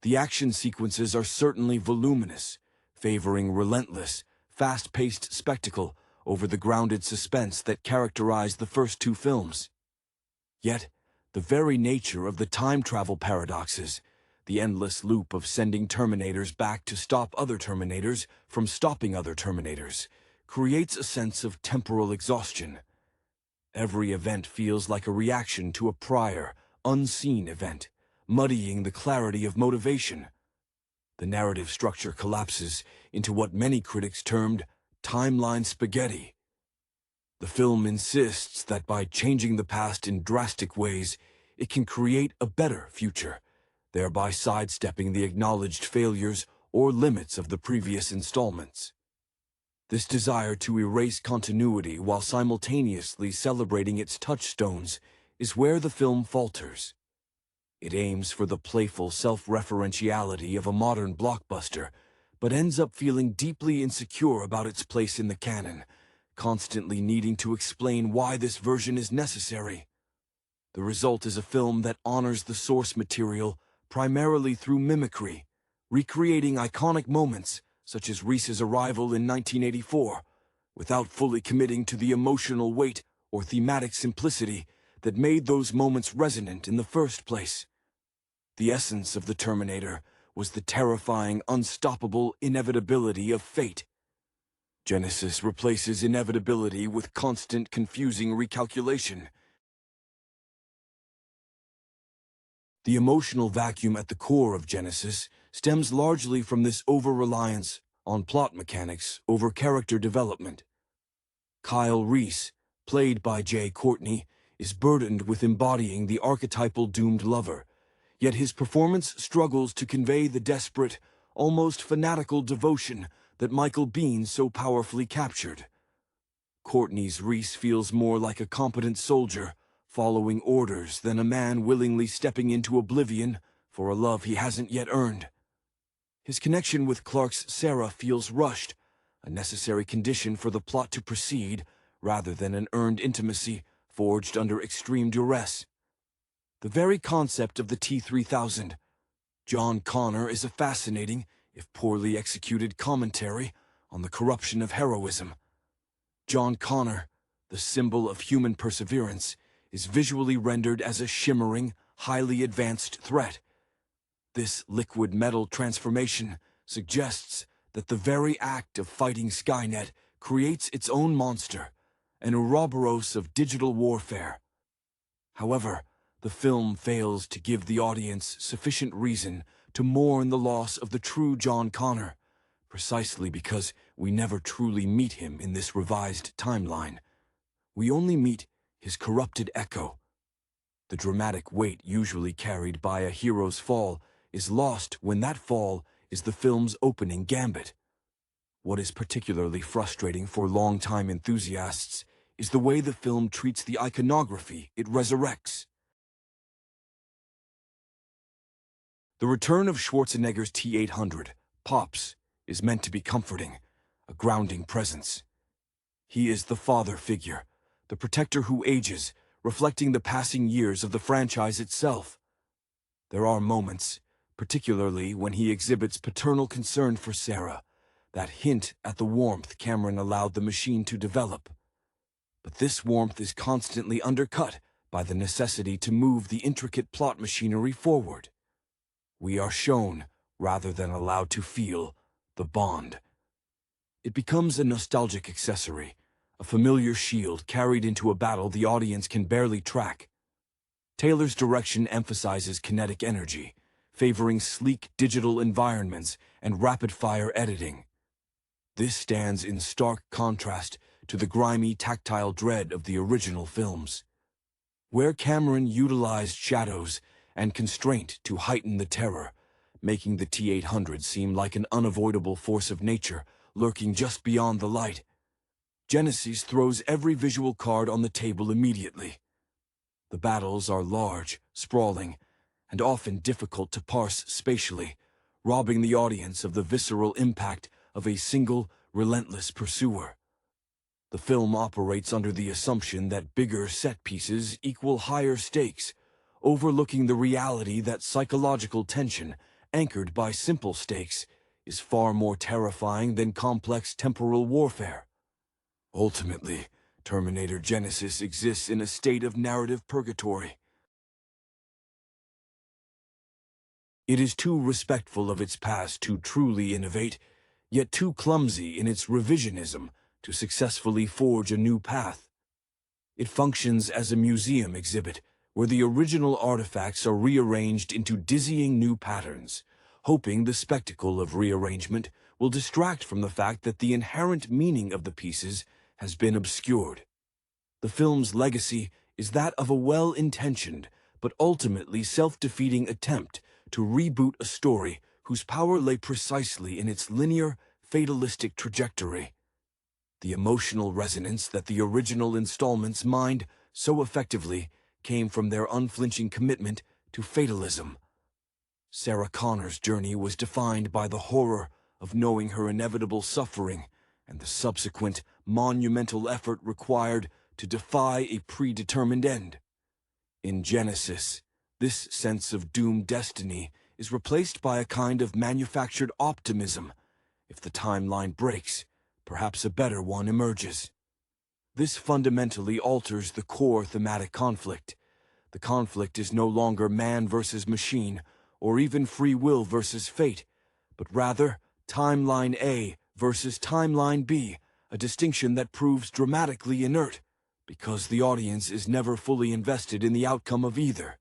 The action sequences are certainly voluminous, favoring relentless, fast-paced spectacle over the grounded suspense that characterized the first two films. Yet, the very nature of the time travel paradoxes, the endless loop of sending Terminators back to stop other Terminators from stopping other Terminators, creates a sense of temporal exhaustion. Every event feels like a reaction to a prior, unseen event, muddying the clarity of motivation. The narrative structure collapses into what many critics termed timeline spaghetti. The film insists that by changing the past in drastic ways, it can create a better future, thereby sidestepping the acknowledged failures or limits of the previous installments. This desire to erase continuity while simultaneously celebrating its touchstones is where the film falters. It aims for the playful self-referentiality of a modern blockbuster, but ends up feeling deeply insecure about its place in the canon, constantly needing to explain why this version is necessary. The result is a film that honors the source material primarily through mimicry, recreating iconic moments such as Reese's arrival in 1984, without fully committing to the emotional weight or thematic simplicity that made those moments resonant in the first place. The essence of the Terminator was the terrifying, unstoppable inevitability of fate. Genisys replaces inevitability with constant, confusing recalculation. The emotional vacuum at the core of Genisys stems largely from this over-reliance on plot mechanics over character development. Kyle Reese, played by Jai Courtney, is burdened with embodying the archetypal doomed lover, yet his performance struggles to convey the desperate, almost fanatical devotion that Michael Biehn so powerfully captured. Courtney's Reese feels more like a competent soldier, following orders, than a man willingly stepping into oblivion for a love he hasn't yet earned. His connection with Clarke's Sarah feels rushed, a necessary condition for the plot to proceed, rather than an earned intimacy forged under extreme duress. The very concept of the T-3000, John Connor, is a fascinating, if poorly executed, commentary on the corruption of heroism. John Connor, the symbol of human perseverance, is visually rendered as a shimmering, highly advanced threat. This liquid metal transformation suggests that the very act of fighting Skynet creates its own monster, an Ouroboros of digital warfare. However, the film fails to give the audience sufficient reason to mourn the loss of the true John Connor, precisely because we never truly meet him in this revised timeline. We only meet his corrupted echo. The dramatic weight usually carried by a hero's fall is lost when that fall is the film's opening gambit. What is particularly frustrating for longtime enthusiasts is the way the film treats the iconography it resurrects. The return of Schwarzenegger's T-800, Pops, is meant to be comforting, a grounding presence. He is the father figure, the protector who ages, reflecting the passing years of the franchise itself. There are moments, particularly when he exhibits paternal concern for Sarah, that hint at the warmth Cameron allowed the machine to develop. But this warmth is constantly undercut by the necessity to move the intricate plot machinery forward. We are shown, rather than allowed to feel, the bond. It becomes a nostalgic accessory, a familiar shield carried into a battle the audience can barely track. Taylor's direction emphasizes kinetic energy, favoring sleek digital environments and rapid-fire editing. This stands in stark contrast to the grimy, tactile dread of the original films, where Cameron utilized shadows and constraint to heighten the terror, making the T-800 seem like an unavoidable force of nature lurking just beyond the light. Genisys throws every visual card on the table immediately. The battles are large, sprawling, and often difficult to parse spatially, robbing the audience of the visceral impact of a single, relentless pursuer. The film operates under the assumption that bigger set pieces equal higher stakes, overlooking the reality that psychological tension, anchored by simple stakes, is far more terrifying than complex temporal warfare. Ultimately, Terminator Genisys exists in a state of narrative purgatory. It is too respectful of its past to truly innovate, yet too clumsy in its revisionism to successfully forge a new path. It functions as a museum exhibit, where the original artifacts are rearranged into dizzying new patterns, hoping the spectacle of rearrangement will distract from the fact that the inherent meaning of the pieces has been obscured. The film's legacy is that of a well-intentioned, but ultimately self-defeating attempt to reboot a story whose power lay precisely in its linear, fatalistic trajectory. The emotional resonance that the original installments mined so effectively came from their unflinching commitment to fatalism. Sarah Connor's journey was defined by the horror of knowing her inevitable suffering and the subsequent monumental effort required to defy a predetermined end. In Genisys, this sense of doomed destiny is replaced by a kind of manufactured optimism. If the timeline breaks, perhaps a better one emerges. This fundamentally alters the core thematic conflict. The conflict is no longer man versus machine, or even free will versus fate, but rather Timeline A versus Timeline B, a distinction that proves dramatically inert, because the audience is never fully invested in the outcome of either.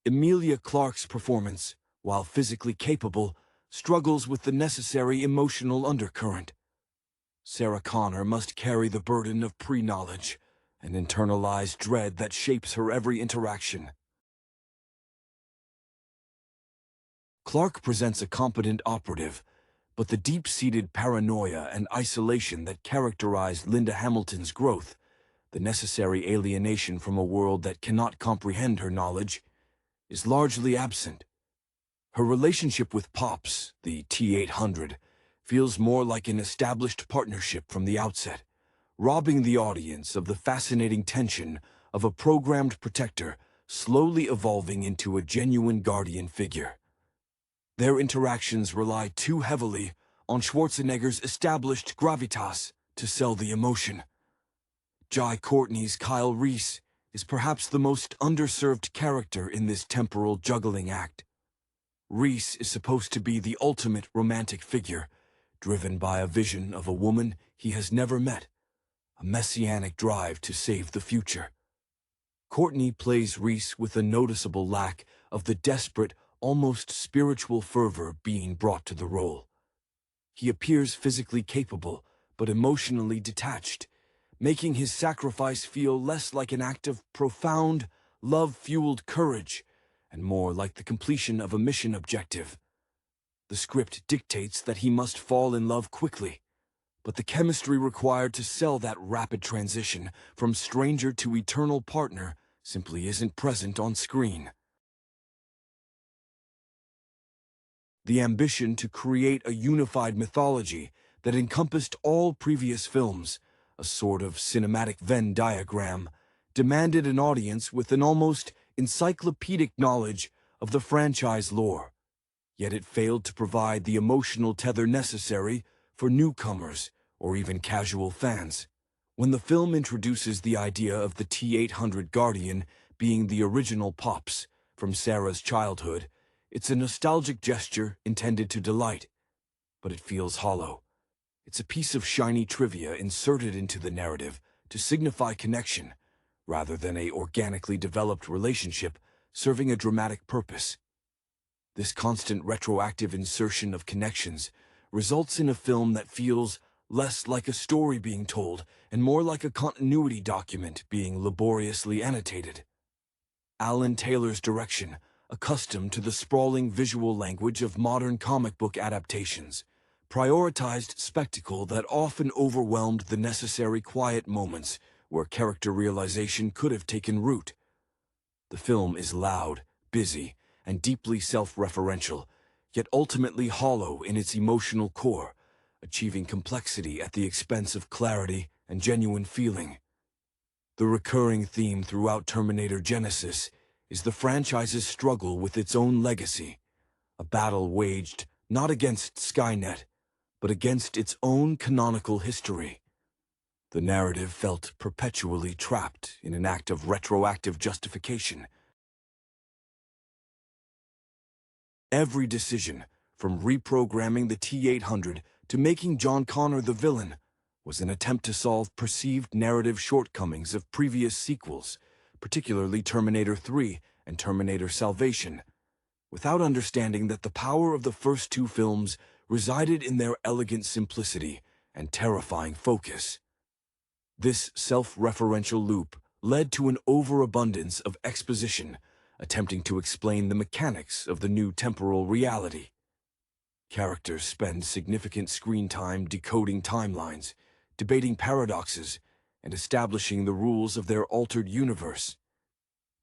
Emilia Clarke's performance, while physically capable, struggles with the necessary emotional undercurrent. Sarah Connor must carry the burden of pre-knowledge, an internalized dread that shapes her every interaction. Clarke presents a competent operative, but the deep-seated paranoia and isolation that characterized Linda Hamilton's growth, the necessary alienation from a world that cannot comprehend her knowledge, is largely absent. Her relationship with Pops, the T-800, feels more like an established partnership from the outset, robbing the audience of the fascinating tension of a programmed protector slowly evolving into a genuine guardian figure. Their interactions rely too heavily on Schwarzenegger's established gravitas to sell the emotion. Jai Courtney's Kyle Reese is perhaps the most underserved character in this temporal juggling act. Reese is supposed to be the ultimate romantic figure, driven by a vision of a woman he has never met, a messianic drive to save the future. Courtney plays Reese with a noticeable lack of the desperate, almost spiritual fervor being brought to the role. He appears physically capable, but emotionally detached, making his sacrifice feel less like an act of profound, love-fueled courage, and more like the completion of a mission objective. The script dictates that he must fall in love quickly, but the chemistry required to sell that rapid transition from stranger to eternal partner simply isn't present on screen. The ambition to create a unified mythology that encompassed all previous films, a sort of cinematic Venn diagram, demanded an audience with an almost encyclopedic knowledge of the franchise lore. Yet it failed to provide the emotional tether necessary for newcomers or even casual fans. When the film introduces the idea of the T-800 Guardian being the original Pops from Sarah's childhood, it's a nostalgic gesture intended to delight, but it feels hollow. It's a piece of shiny trivia inserted into the narrative to signify connection, rather than a organically developed relationship serving a dramatic purpose. This constant retroactive insertion of connections results in a film that feels less like a story being told and more like a continuity document being laboriously annotated. Alan Taylor's direction, accustomed to the sprawling visual language of modern comic book adaptations, prioritized spectacle that often overwhelmed the necessary quiet moments where character realization could have taken root. The film is loud, busy, and deeply self-referential, yet ultimately hollow in its emotional core, achieving complexity at the expense of clarity and genuine feeling. The recurring theme throughout Terminator Genisys is the franchise's struggle with its own legacy, a battle waged not against Skynet, but against its own canonical history. The narrative felt perpetually trapped in an act of retroactive justification. Every decision, from reprogramming the T-800 to making John Connor the villain, was an attempt to solve perceived narrative shortcomings of previous sequels, particularly Terminator 3 and Terminator Salvation, without understanding that the power of the first two films resided in their elegant simplicity and terrifying focus. This self-referential loop led to an overabundance of exposition, attempting to explain the mechanics of the new temporal reality. Characters spend significant screen time decoding timelines, debating paradoxes, and establishing the rules of their altered universe.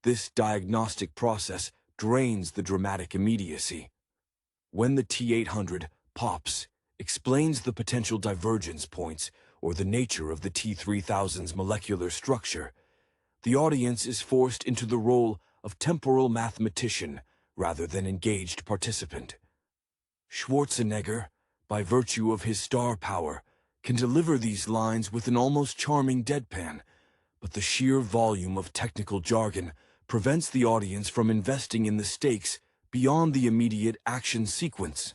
This diagnostic process drains the dramatic immediacy. When the T-800 Pops explains the potential divergence points or the nature of the T-3000's molecular structure, the audience is forced into the role of temporal mathematician rather than engaged participant. Schwarzenegger, by virtue of his star power, can deliver these lines with an almost charming deadpan, but the sheer volume of technical jargon prevents the audience from investing in the stakes beyond the immediate action sequence.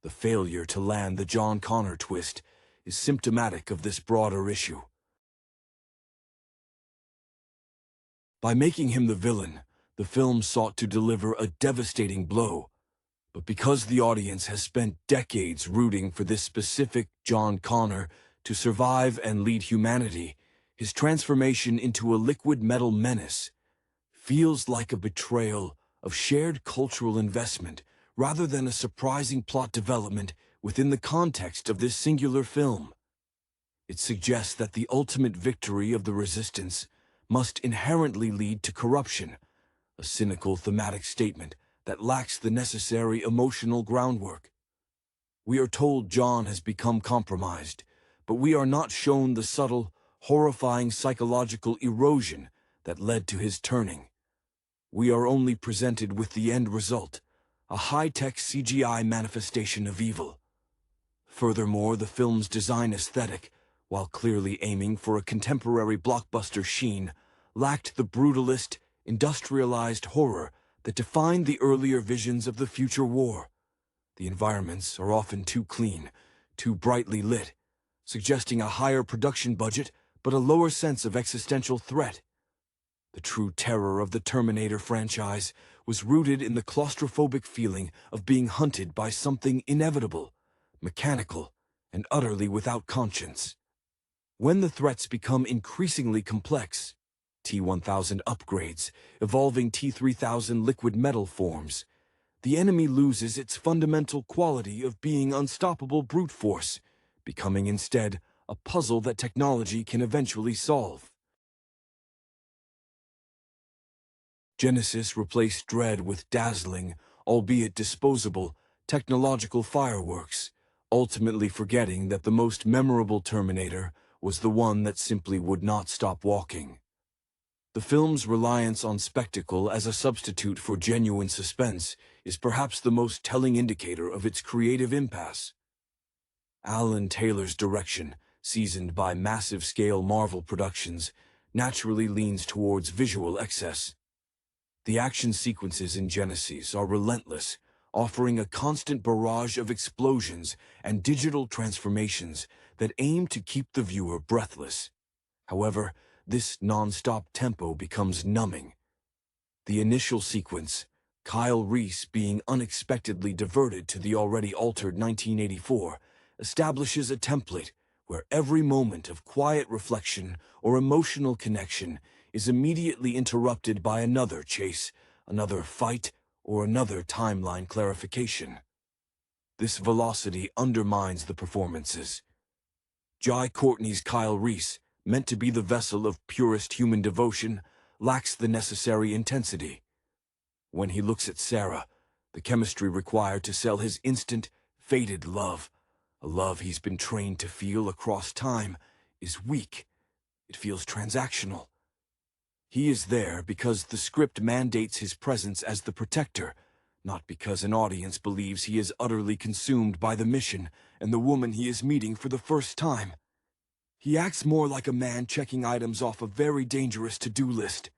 The failure to land the John Connor twist is symptomatic of this broader issue. By making him the villain, the film sought to deliver a devastating blow. But because the audience has spent decades rooting for this specific John Connor to survive and lead humanity, his transformation into a liquid metal menace feels like a betrayal of shared cultural investment rather than a surprising plot development within the context of this singular film. It suggests that the ultimate victory of the resistance must inherently lead to corruption, a cynical thematic statement that lacks the necessary emotional groundwork. We are told John has become compromised, but we are not shown the subtle, horrifying psychological erosion that led to his turning. We are only presented with the end result, a high-tech CGI manifestation of evil. Furthermore, the film's design aesthetic, while clearly aiming for a contemporary blockbuster sheen, lacked the brutalist, industrialized horror that defined the earlier visions of the future war. The environments are often too clean, too brightly lit, suggesting a higher production budget but a lower sense of existential threat. The true terror of the Terminator franchise was rooted in the claustrophobic feeling of being hunted by something inevitable, mechanical, and utterly without conscience. When the threats become increasingly complex, T-1000 upgrades, evolving T-3000 liquid metal forms, the enemy loses its fundamental quality of being unstoppable brute force, becoming instead a puzzle that technology can eventually solve. Genisys replaced dread with dazzling, albeit disposable, technological fireworks, ultimately forgetting that the most memorable Terminator was the one that simply would not stop walking. The film's reliance on spectacle as a substitute for genuine suspense is perhaps the most telling indicator of its creative impasse. Alan Taylor's direction, seasoned by massive-scale Marvel productions, naturally leans towards visual excess. The action sequences in Genisys are relentless, offering a constant barrage of explosions and digital transformations that aim to keep the viewer breathless. However, this non-stop tempo becomes numbing. The initial sequence, Kyle Reese being unexpectedly diverted to the already altered 1984, establishes a template where every moment of quiet reflection or emotional connection is immediately interrupted by another chase, another fight, or another timeline clarification. This velocity undermines the performances. Jai Courtney's Kyle Reese, meant to be the vessel of purest human devotion, lacks the necessary intensity. When he looks at Sarah, the chemistry required to sell his instant, faded love, a love he's been trained to feel across time, is weak. It feels transactional. He is there because the script mandates his presence as the protector, not because an audience believes he is utterly consumed by the mission and the woman he is meeting for the first time. He acts more like a man checking items off a very dangerous to-do list.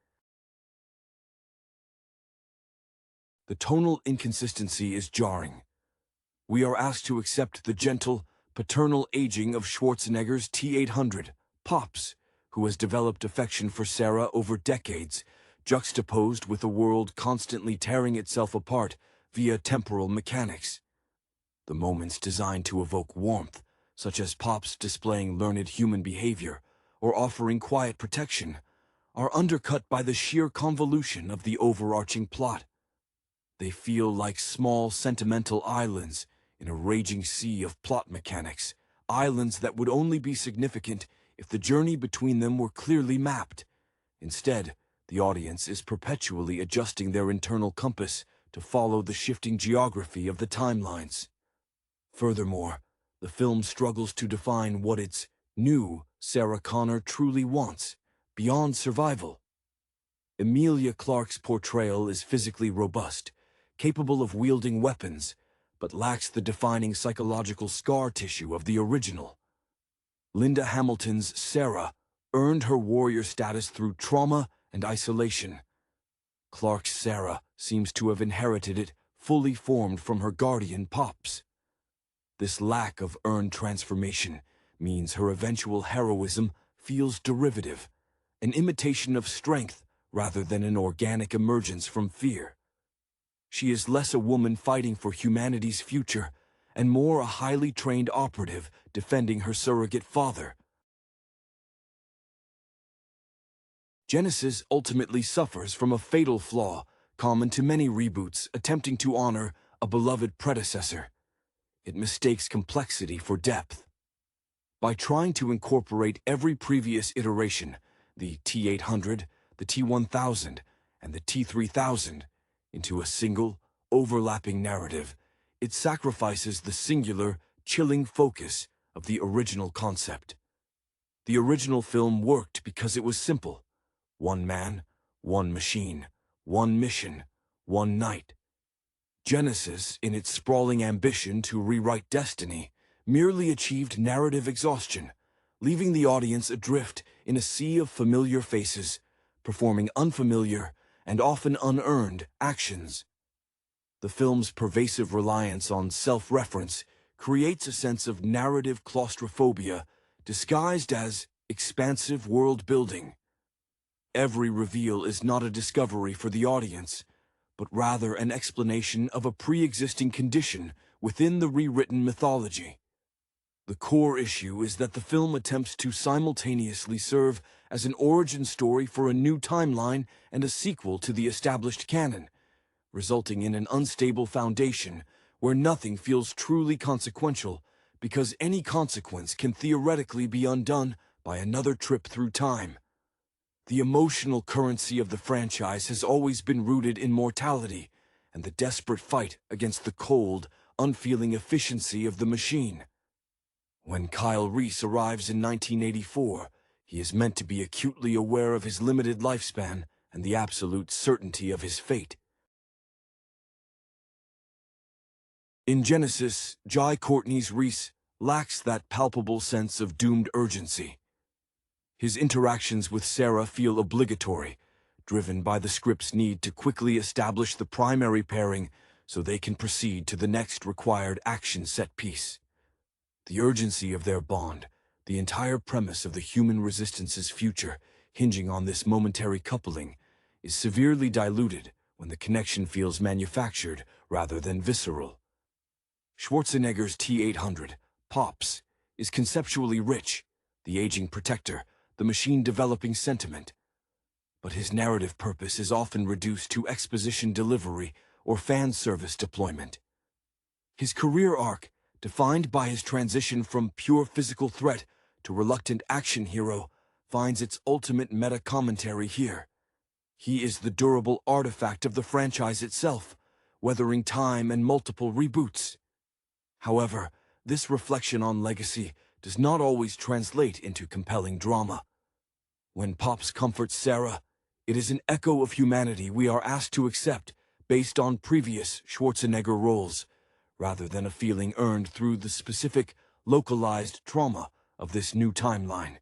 The tonal inconsistency is jarring. We are asked to accept the gentle, paternal aging of Schwarzenegger's T-800, Pops, who has developed affection for Sarah over decades, juxtaposed with a world constantly tearing itself apart via temporal mechanics. The moments designed to evoke warmth, such as Pops displaying learned human behavior or offering quiet protection, are undercut by the sheer convolution of the overarching plot. They feel like small sentimental islands in a raging sea of plot mechanics, islands that would only be significant if the journey between them were clearly mapped. Instead, the audience is perpetually adjusting their internal compass to follow the shifting geography of the timelines. Furthermore, the film struggles to define what its new Sarah Connor truly wants, beyond survival. Emilia Clarke's portrayal is physically robust, capable of wielding weapons, but lacks the defining psychological scar tissue of the original. Linda Hamilton's Sarah earned her warrior status through trauma and isolation. Clarke's Sarah seems to have inherited it fully formed from her guardian Pops. This lack of earned transformation means her eventual heroism feels derivative, an imitation of strength rather than an organic emergence from fear. She is less a woman fighting for humanity's future and more a highly trained operative defending her surrogate father. Genisys ultimately suffers from a fatal flaw common to many reboots attempting to honor a beloved predecessor. It mistakes complexity for depth. By trying to incorporate every previous iteration, the T-800, the T-1000, and the T-3000, into a single, overlapping narrative, it sacrifices the singular, chilling focus of the original concept. The original film worked because it was simple. One man, one machine, one mission, one night. Genisys, in its sprawling ambition to rewrite destiny, merely achieved narrative exhaustion, leaving the audience adrift in a sea of familiar faces, performing unfamiliar and often unearned actions. The film's pervasive reliance on self-reference creates a sense of narrative claustrophobia disguised as expansive world-building. Every reveal is not a discovery for the audience, but rather an explanation of a pre-existing condition within the rewritten mythology. The core issue is that the film attempts to simultaneously serve as an origin story for a new timeline and a sequel to the established canon, resulting in an unstable foundation where nothing feels truly consequential because any consequence can theoretically be undone by another trip through time. The emotional currency of the franchise has always been rooted in mortality and the desperate fight against the cold, unfeeling efficiency of the machine. When Kyle Reese arrives in 1984, he is meant to be acutely aware of his limited lifespan and the absolute certainty of his fate. In Genisys, Jai Courtney's Reese lacks that palpable sense of doomed urgency. His interactions with Sarah feel obligatory, driven by the script's need to quickly establish the primary pairing so they can proceed to the next required action set piece. The urgency of their bond, the entire premise of the human resistance's future hinging on this momentary coupling, is severely diluted when the connection feels manufactured rather than visceral. Schwarzenegger's T-800, Pops, is conceptually rich, the aging protector, the machine developing sentiment. But his narrative purpose is often reduced to exposition delivery or fan service deployment. His career arc, defined by his transition from pure physical threat to reluctant action hero, finds its ultimate meta-commentary here. He is the durable artifact of the franchise itself, weathering time and multiple reboots. However, this reflection on legacy does not always translate into compelling drama. When Pops comforts Sarah, it is an echo of humanity we are asked to accept based on previous Schwarzenegger roles, rather than a feeling earned through the specific, localized trauma of this new timeline.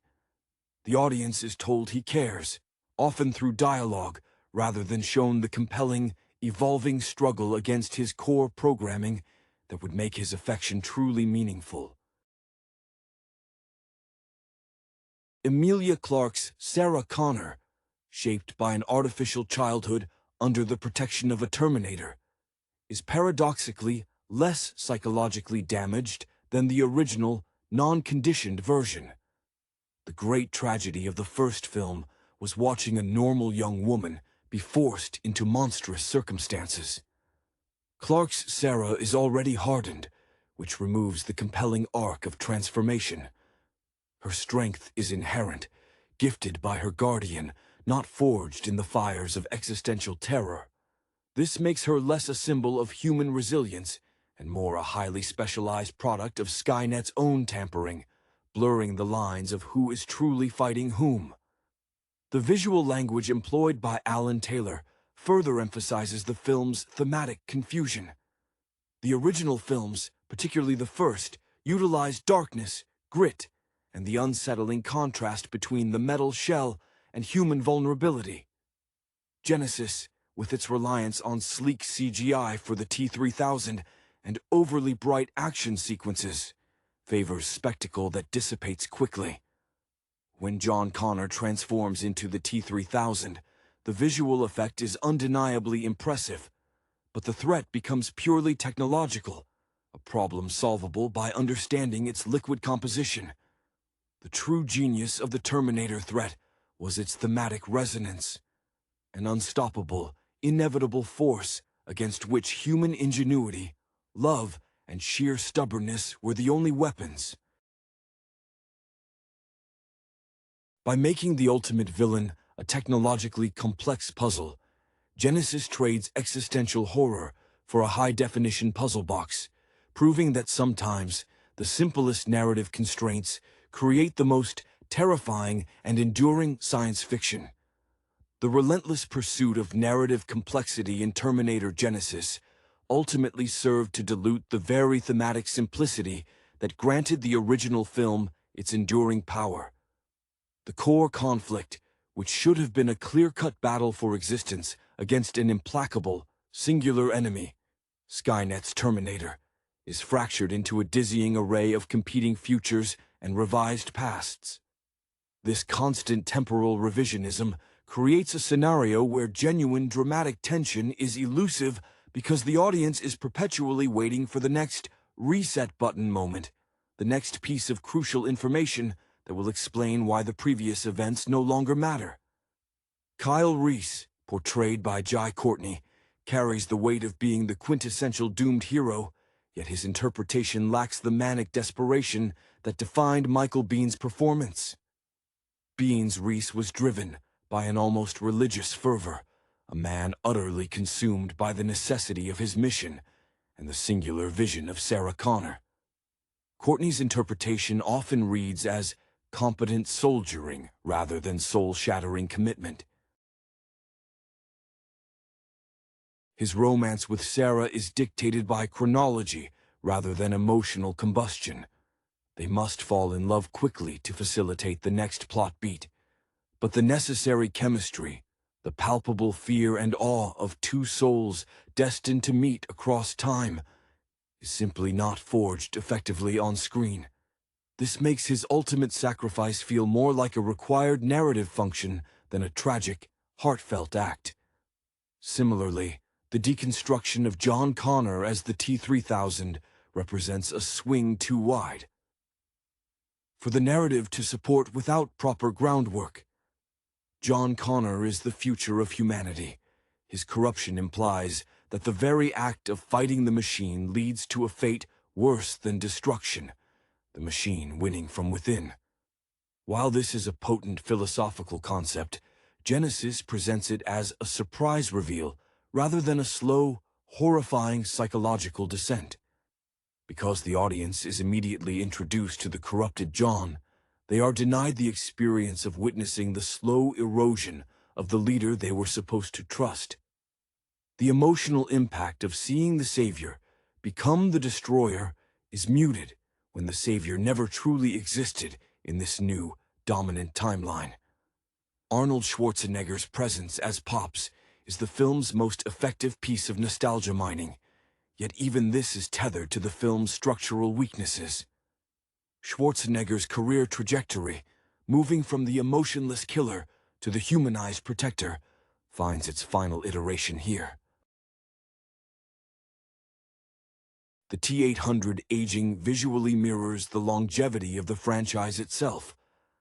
The audience is told he cares, often through dialogue, rather than shown the compelling, evolving struggle against his core programming that would make his affection truly meaningful. Emilia Clarke's Sarah Connor, shaped by an artificial childhood under the protection of a Terminator, is paradoxically less psychologically damaged than the original, non-conditioned version. The great tragedy of the first film was watching a normal young woman be forced into monstrous circumstances. Clarke's Sarah is already hardened, which removes the compelling arc of transformation. Her strength is inherent, gifted by her guardian, not forged in the fires of existential terror. This makes her less a symbol of human resilience and more a highly specialized product of Skynet's own tampering, blurring the lines of who is truly fighting whom. The visual language employed by Alan Taylor further emphasizes the film's thematic confusion. The original films, particularly the first, utilized darkness, grit, and the unsettling contrast between the metal shell and human vulnerability. Genisys, with its reliance on sleek CGI for the T-3000 and overly bright action sequences, favors spectacle that dissipates quickly. When John Connor transforms into the T-3000, the visual effect is undeniably impressive, but the threat becomes purely technological, a problem solvable by understanding its liquid composition. The true genius of the Terminator threat was its thematic resonance, an unstoppable, inevitable force against which human ingenuity, love, and sheer stubbornness were the only weapons. By making the ultimate villain a technologically complex puzzle, Genisys trades existential horror for a high-definition puzzle box, proving that sometimes the simplest narrative constraints create the most terrifying and enduring science fiction. The relentless pursuit of narrative complexity in Terminator Genisys ultimately served to dilute the very thematic simplicity that granted the original film its enduring power. The core conflict, which should have been a clear-cut battle for existence against an implacable, singular enemy, Skynet's Terminator, is fractured into a dizzying array of competing futures and revised pasts. This constant temporal revisionism creates a scenario where genuine dramatic tension is elusive because the audience is perpetually waiting for the next reset button moment, the next piece of crucial information that will explain why the previous events no longer matter. Kyle Reese, portrayed by Jai Courtney, carries the weight of being the quintessential doomed hero, yet his interpretation lacks the manic desperation that defined Michael Biehn's performance. Biehn's Reese was driven by an almost religious fervor, a man utterly consumed by the necessity of his mission and the singular vision of Sarah Connor. Courtney's interpretation often reads as competent soldiering rather than soul-shattering commitment. His romance with Sarah is dictated by chronology rather than emotional combustion. They must fall in love quickly to facilitate the next plot beat. But the necessary chemistry, the palpable fear and awe of two souls destined to meet across time, is simply not forged effectively on screen. This makes his ultimate sacrifice feel more like a required narrative function than a tragic, heartfelt act. Similarly, the deconstruction of John Connor as the T-3000 represents a swing too wide for the narrative to support without proper groundwork. John Connor is the future of humanity. His corruption implies that the very act of fighting the machine leads to a fate worse than destruction, the machine winning from within. While this is a potent philosophical concept, Genisys presents it as a surprise reveal rather than a slow, horrifying psychological descent. Because the audience is immediately introduced to the corrupted John, they are denied the experience of witnessing the slow erosion of the leader they were supposed to trust. The emotional impact of seeing the Savior become the destroyer is muted when the Savior never truly existed in this new, dominant timeline. Arnold Schwarzenegger's presence as Pops is the film's most effective piece of nostalgia mining, yet even this is tethered to the film's structural weaknesses. Schwarzenegger's career trajectory, moving from the emotionless killer to the humanized protector, finds its final iteration here. The T-800 aging visually mirrors the longevity of the franchise itself.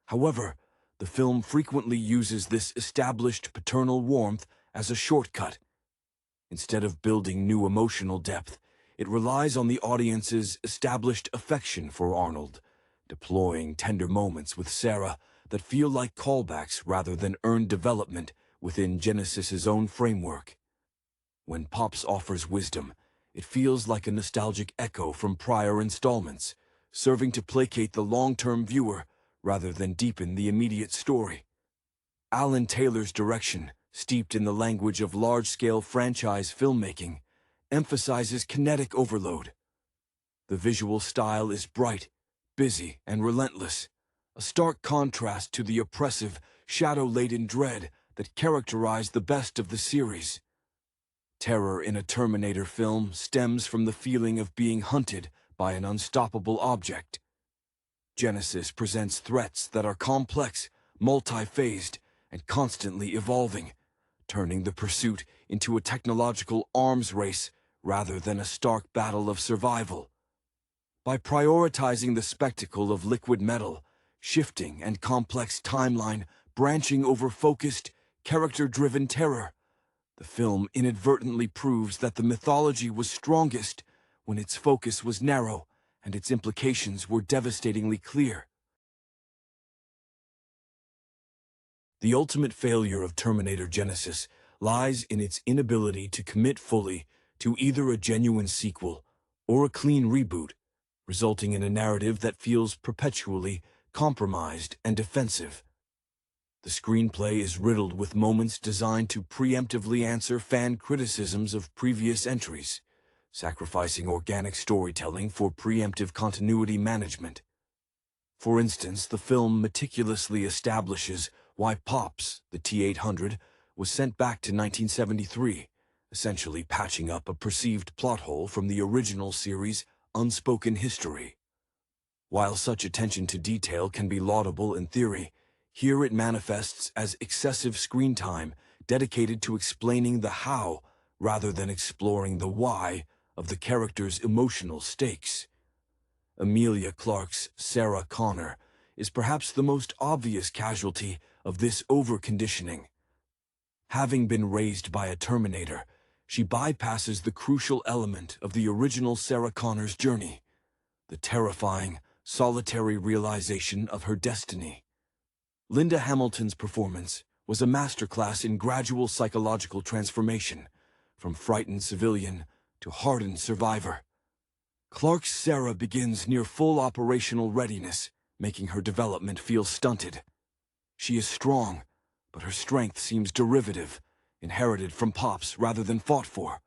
However, the film frequently uses this established paternal warmth as a shortcut. Instead of building new emotional depth, it relies on the audience's established affection for Arnold, deploying tender moments with Sarah that feel like callbacks rather than earned development within Genisys's own framework. When Pops offers wisdom, it feels like a nostalgic echo from prior installments, serving to placate the long-term viewer rather than deepen the immediate story. Alan Taylor's direction, steeped in the language of large-scale franchise filmmaking, emphasizes kinetic overload. The visual style is bright, busy, and relentless, a stark contrast to the oppressive, shadow-laden dread that characterized the best of the series. Terror in a Terminator film stems from the feeling of being hunted by an unstoppable object. Genisys presents threats that are complex, multi-phased, and constantly evolving, turning the pursuit into a technological arms race rather than a stark battle of survival. By prioritizing the spectacle of liquid metal, shifting and complex timeline branching over focused, character-driven terror, the film inadvertently proves that the mythology was strongest when its focus was narrow and its implications were devastatingly clear. The ultimate failure of Terminator Genisys lies in its inability to commit fully to either a genuine sequel or a clean reboot, resulting in a narrative that feels perpetually compromised and defensive. The screenplay is riddled with moments designed to preemptively answer fan criticisms of previous entries, sacrificing organic storytelling for preemptive continuity management. For instance, the film meticulously establishes why Pops, the T-800, was sent back to 1973, essentially patching up a perceived plot hole from the original series' unspoken history. While such attention to detail can be laudable in theory, here it manifests as excessive screen time dedicated to explaining the how rather than exploring the why of the character's emotional stakes. Emilia Clarke's Sarah Connor is perhaps the most obvious casualty of this overconditioning. Having been raised by a Terminator, she bypasses the crucial element of the original Sarah Connor's journey, the terrifying, solitary realization of her destiny. Linda Hamilton's performance was a masterclass in gradual psychological transformation, from frightened civilian to hardened survivor. Clarke's Sarah begins near full operational readiness, making her development feel stunted. She is strong, but her strength seems derivative, inherited from Pops rather than fought for.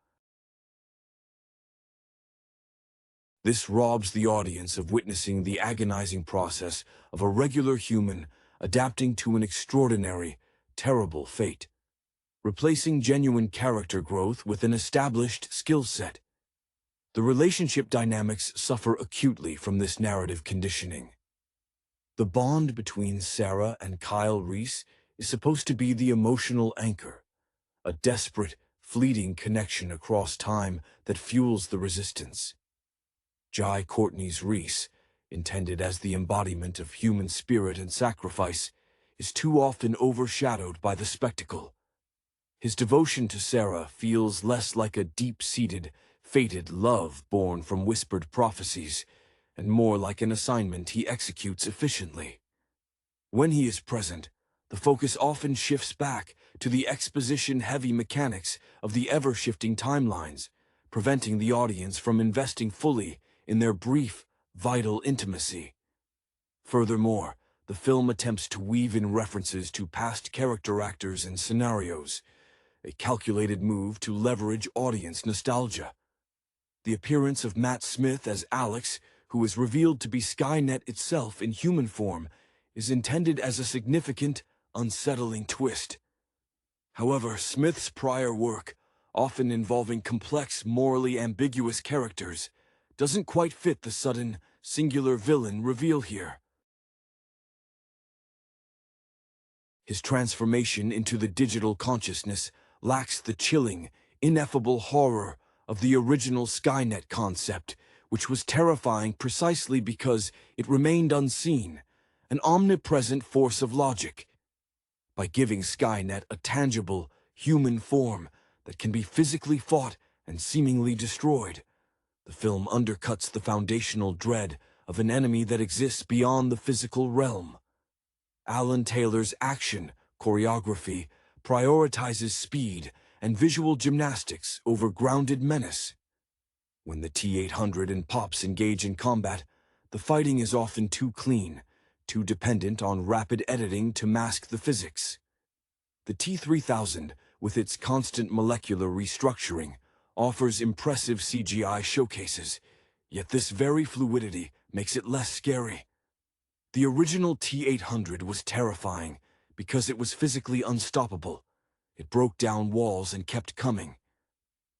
This robs the audience of witnessing the agonizing process of a regular human adapting to an extraordinary, terrible fate, replacing genuine character growth with an established skill set. The relationship dynamics suffer acutely from this narrative conditioning. The bond between Sarah and Kyle Reese is supposed to be the emotional anchor, a desperate, fleeting connection across time that fuels the resistance. Jai Courtney's Reese, intended as the embodiment of human spirit and sacrifice, is too often overshadowed by the spectacle. His devotion to Sarah feels less like a deep-seated, fated love born from whispered prophecies, and more like an assignment he executes efficiently. When he is present, the focus often shifts back to the exposition-heavy mechanics of the ever-shifting timelines, preventing the audience from investing fully in their brief, vital intimacy. Furthermore, the film attempts to weave in references to past character actors and scenarios, a calculated move to leverage audience nostalgia. The appearance of Matt Smith as Alex, who is revealed to be Skynet itself in human form, is intended as a significant, unsettling twist. However, Smith's prior work, often involving complex, morally ambiguous characters, doesn't quite fit the sudden, singular villain reveal here. His transformation into the digital consciousness lacks the chilling, ineffable horror of the original Skynet concept, which was terrifying precisely because it remained unseen, an omnipresent force of logic. By giving Skynet a tangible, human form that can be physically fought and seemingly destroyed, the film undercuts the foundational dread of an enemy that exists beyond the physical realm. Alan Taylor's action choreography prioritizes speed and visual gymnastics over grounded menace. When the T-800 and Pops engage in combat, the fighting is often too clean, too dependent on rapid editing to mask the physics. The T-3000, with its constant molecular restructuring, offers impressive CGI showcases, yet this very fluidity makes it less scary. The original T-800 was terrifying because it was physically unstoppable. It broke down walls and kept coming.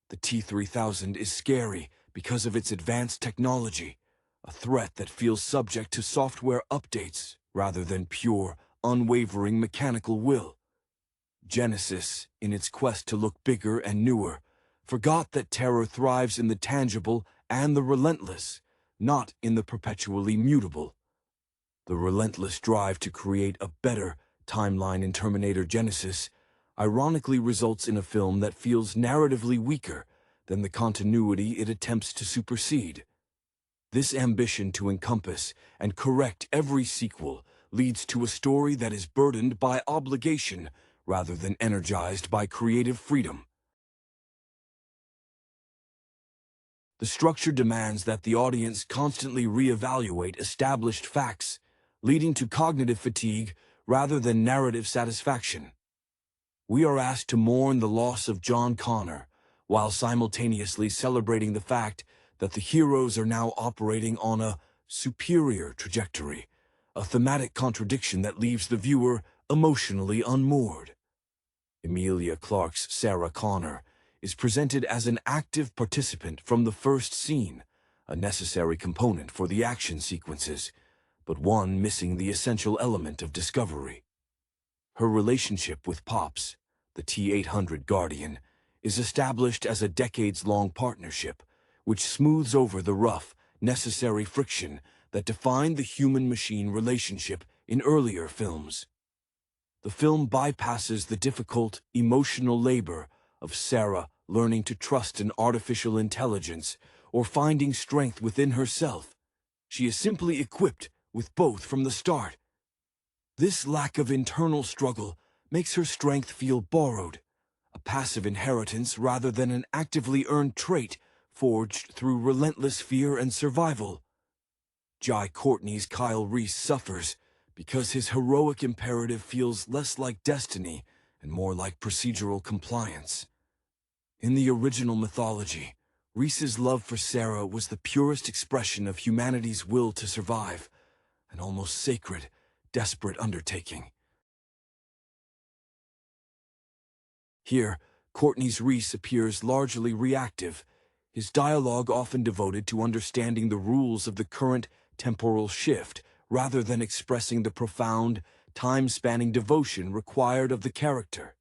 The T-3000 is scary because of its advanced technology, a threat that feels subject to software updates rather than pure, unwavering mechanical will. Genisys, in its quest to look bigger and newer, forgot that terror thrives in the tangible and the relentless, not in the perpetually mutable. The relentless drive to create a better timeline in Terminator Genisys ironically results in a film that feels narratively weaker than the continuity it attempts to supersede. This ambition to encompass and correct every sequel leads to a story that is burdened by obligation rather than energized by creative freedom. The structure demands that the audience constantly reevaluate established facts, leading to cognitive fatigue rather than narrative satisfaction. We are asked to mourn the loss of John Connor, while simultaneously celebrating the fact that the heroes are now operating on a superior trajectory, a thematic contradiction that leaves the viewer emotionally unmoored. Emilia Clarke's Sarah Connor is presented as an active participant from the first scene, a necessary component for the action sequences, but one missing the essential element of discovery. Her relationship with Pops, the T-800 Guardian, is established as a decades-long partnership, which smooths over the rough, necessary friction that defined the human-machine relationship in earlier films. The film bypasses the difficult, emotional labor of Sarah learning to trust an artificial intelligence or finding strength within herself. She is simply equipped with both from the start. This lack of internal struggle makes her strength feel borrowed, a passive inheritance rather than an actively earned trait forged through relentless fear and survival. Jai Courtney's Kyle Reese suffers because his heroic imperative feels less like destiny and more like procedural compliance. In the original mythology, Reese's love for Sarah was the purest expression of humanity's will to survive, an almost sacred, desperate undertaking. Here, Courtney's Reese appears largely reactive, his dialogue often devoted to understanding the rules of the current temporal shift rather than expressing the profound, time-spanning devotion required of the character.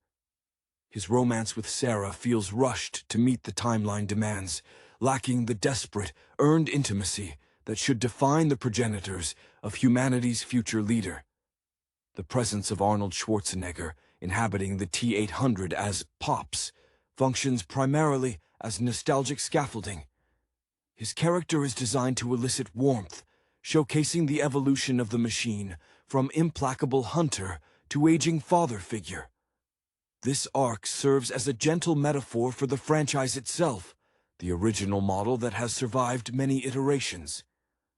His romance with Sarah feels rushed to meet the timeline demands, lacking the desperate, earned intimacy that should define the progenitors of humanity's future leader. The presence of Arnold Schwarzenegger, inhabiting the T-800 as Pops, functions primarily as nostalgic scaffolding. His character is designed to elicit warmth, showcasing the evolution of the machine from implacable hunter to aging father figure. This arc serves as a gentle metaphor for the franchise itself, the original model that has survived many iterations.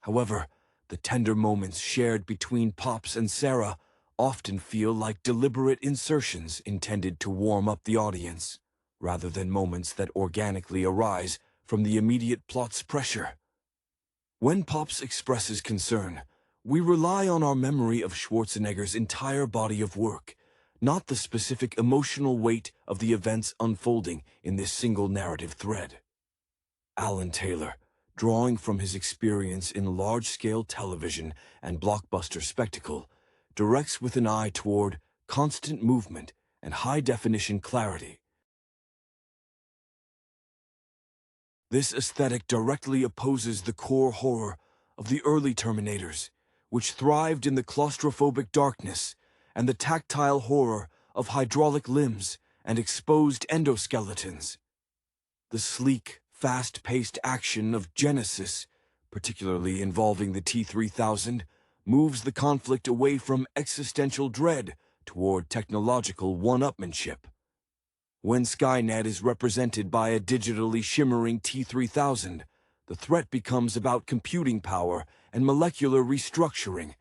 However, the tender moments shared between Pops and Sarah often feel like deliberate insertions intended to warm up the audience, rather than moments that organically arise from the immediate plot's pressure. When Pops expresses concern, we rely on our memory of Schwarzenegger's entire body of work, not the specific emotional weight of the events unfolding in this single narrative thread. Alan Taylor, drawing from his experience in large-scale television and blockbuster spectacle, directs with an eye toward constant movement and high-definition clarity. This aesthetic directly opposes the core horror of the early Terminators, which thrived in the claustrophobic darkness and the tactile horror of hydraulic limbs and exposed endoskeletons. The sleek, fast-paced action of Genisys, particularly involving the T-3000, moves the conflict away from existential dread toward technological one-upmanship. When Skynet is represented by a digitally shimmering T-3000, the threat becomes about computing power and molecular restructuring,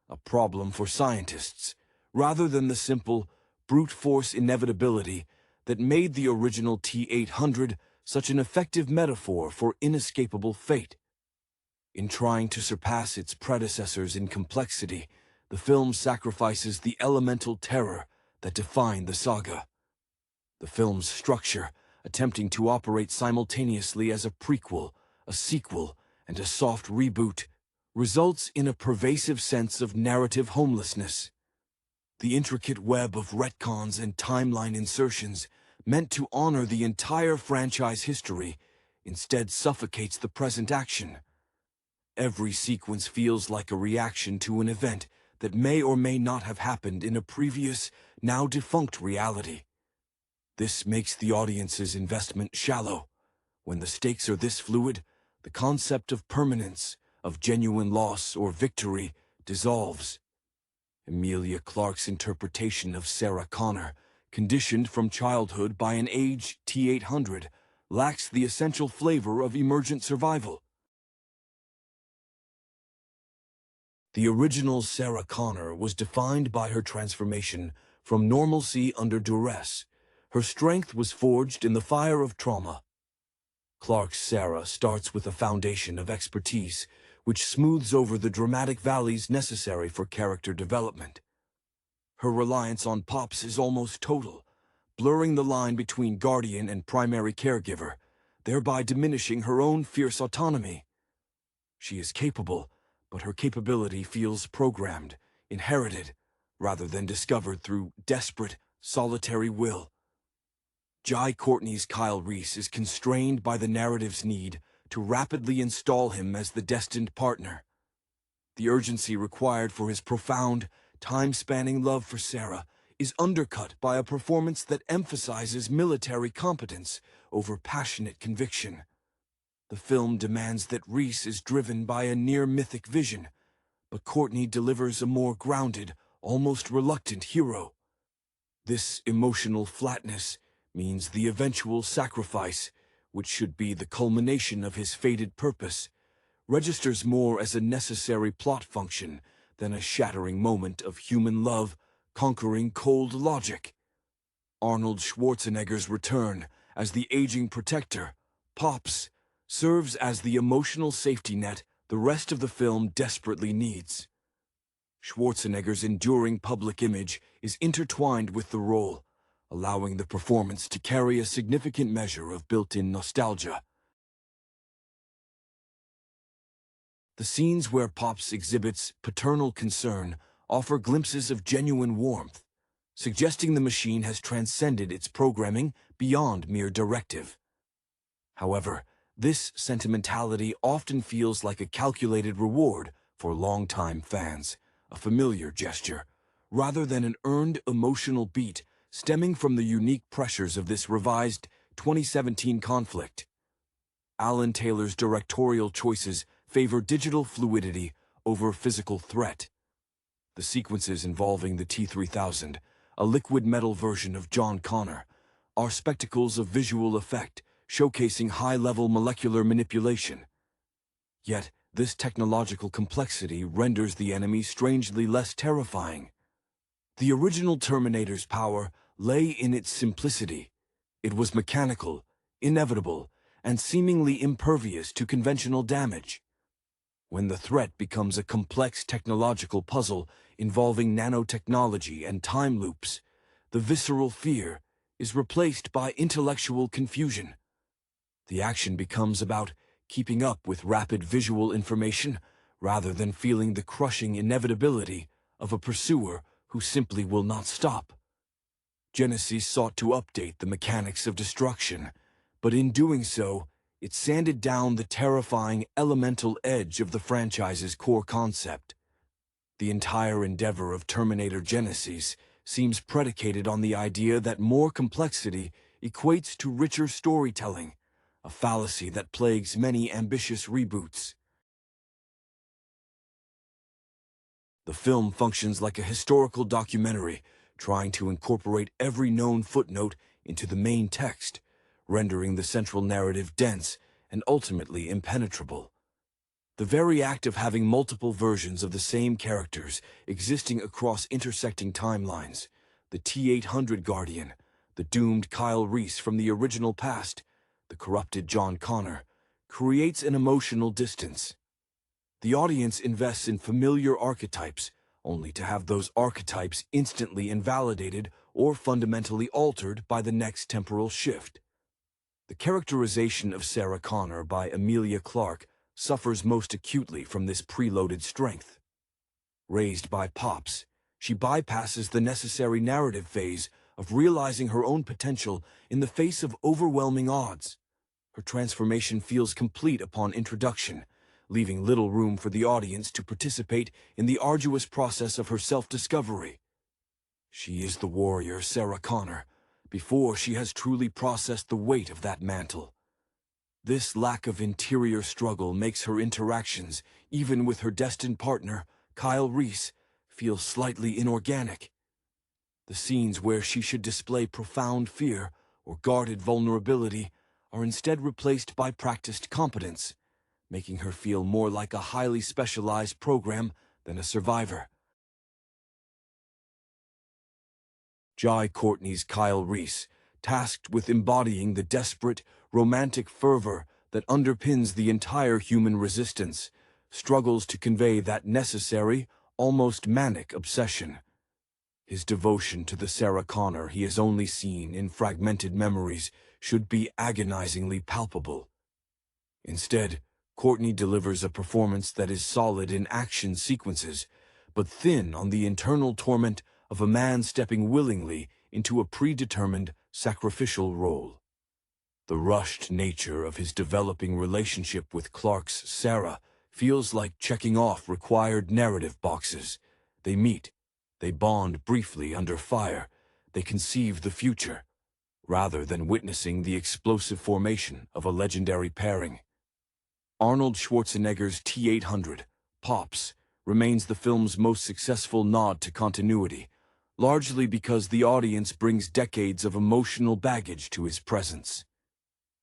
a problem for scientists, rather than the simple, brute force inevitability that made the original T-800 such an effective metaphor for inescapable fate. In trying to surpass its predecessors in complexity, the film sacrifices the elemental terror that defined the saga. The film's structure, attempting to operate simultaneously as a prequel, a sequel, and a soft reboot, results in a pervasive sense of narrative homelessness. The intricate web of retcons and timeline insertions, meant to honor the entire franchise history, instead suffocates the present action. Every sequence feels like a reaction to an event that may or may not have happened in a previous, now defunct reality. This makes the audience's investment shallow. When the stakes are this fluid, the concept of permanence, of genuine loss or victory, dissolves. Emilia Clarke's interpretation of Sarah Connor, conditioned from childhood by an aged T-800, lacks the essential flavor of emergent survival. The original Sarah Connor was defined by her transformation from normalcy under duress. Her strength was forged in the fire of trauma. Clarke's Sarah starts with a foundation of expertise, which smooths over the dramatic valleys necessary for character development. Her reliance on Pops is almost total, blurring the line between guardian and primary caregiver, thereby diminishing her own fierce autonomy. She is capable, but her capability feels programmed, inherited, rather than discovered through desperate, solitary will. Jai Courtney's Kyle Reese is constrained by the narrative's need to rapidly install him as the destined partner. The urgency required for his profound, time-spanning love for Sarah is undercut by a performance that emphasizes military competence over passionate conviction. The film demands that Reese is driven by a near-mythic vision, but Courtney delivers a more grounded, almost reluctant hero. This emotional flatness means the eventual sacrifice, which should be the culmination of his fated purpose, registers more as a necessary plot function than a shattering moment of human love conquering cold logic. Arnold Schwarzenegger's return as the aging protector, Pops, serves as the emotional safety net the rest of the film desperately needs. Schwarzenegger's enduring public image is intertwined with the role, allowing the performance to carry a significant measure of built-in nostalgia. The scenes where Pops exhibits paternal concern offer glimpses of genuine warmth, suggesting the machine has transcended its programming beyond mere directive. However, this sentimentality often feels like a calculated reward for longtime fans, a familiar gesture, rather than an earned emotional beat stemming from the unique pressures of this revised 2017 conflict. Alan Taylor's directorial choices favor digital fluidity over physical threat. The sequences involving the T-3000, a liquid metal version of John Connor, are spectacles of visual effect, showcasing high-level molecular manipulation. Yet, this technological complexity renders the enemy strangely less terrifying. The original Terminator's power lay in its simplicity. It was mechanical, inevitable, and seemingly impervious to conventional damage. When the threat becomes a complex technological puzzle involving nanotechnology and time loops, the visceral fear is replaced by intellectual confusion. The action becomes about keeping up with rapid visual information rather than feeling the crushing inevitability of a pursuer who simply will not stop. Genisys sought to update the mechanics of destruction, but in doing so, it sanded down the terrifying elemental edge of the franchise's core concept. The entire endeavor of Terminator Genisys seems predicated on the idea that more complexity equates to richer storytelling, a fallacy that plagues many ambitious reboots. The film functions like a historical documentary, trying to incorporate every known footnote into the main text, rendering the central narrative dense and ultimately impenetrable. The very act of having multiple versions of the same characters existing across intersecting timelines, the T-800 Guardian, the doomed Kyle Reese from the original past, the corrupted John Connor, creates an emotional distance. The audience invests in familiar archetypes, only to have those archetypes instantly invalidated or fundamentally altered by the next temporal shift. The characterization of Sarah Connor by Emilia Clarke suffers most acutely from this preloaded strength. Raised by Pops, she bypasses the necessary narrative phase of realizing her own potential in the face of overwhelming odds. Her transformation feels complete upon introduction, leaving little room for the audience to participate in the arduous process of her self-discovery. She is the warrior Sarah Connor, before she has truly processed the weight of that mantle. This lack of interior struggle makes her interactions, even with her destined partner, Kyle Reese, feel slightly inorganic. The scenes where she should display profound fear or guarded vulnerability are instead replaced by practiced competence, making her feel more like a highly specialized program than a survivor. Jai Courtney's Kyle Reese, tasked with embodying the desperate, romantic fervor that underpins the entire human resistance, struggles to convey that necessary, almost manic obsession. His devotion to the Sarah Connor he has only seen in fragmented memories should be agonizingly palpable. Instead, Courtney delivers a performance that is solid in action sequences, but thin on the internal torment of a man stepping willingly into a predetermined, sacrificial role. The rushed nature of his developing relationship with Clarke's Sarah feels like checking off required narrative boxes. They meet, they bond briefly under fire, they conceive the future, rather than witnessing the explosive formation of a legendary pairing. Arnold Schwarzenegger's T-800, Pops, remains the film's most successful nod to continuity, largely because the audience brings decades of emotional baggage to his presence.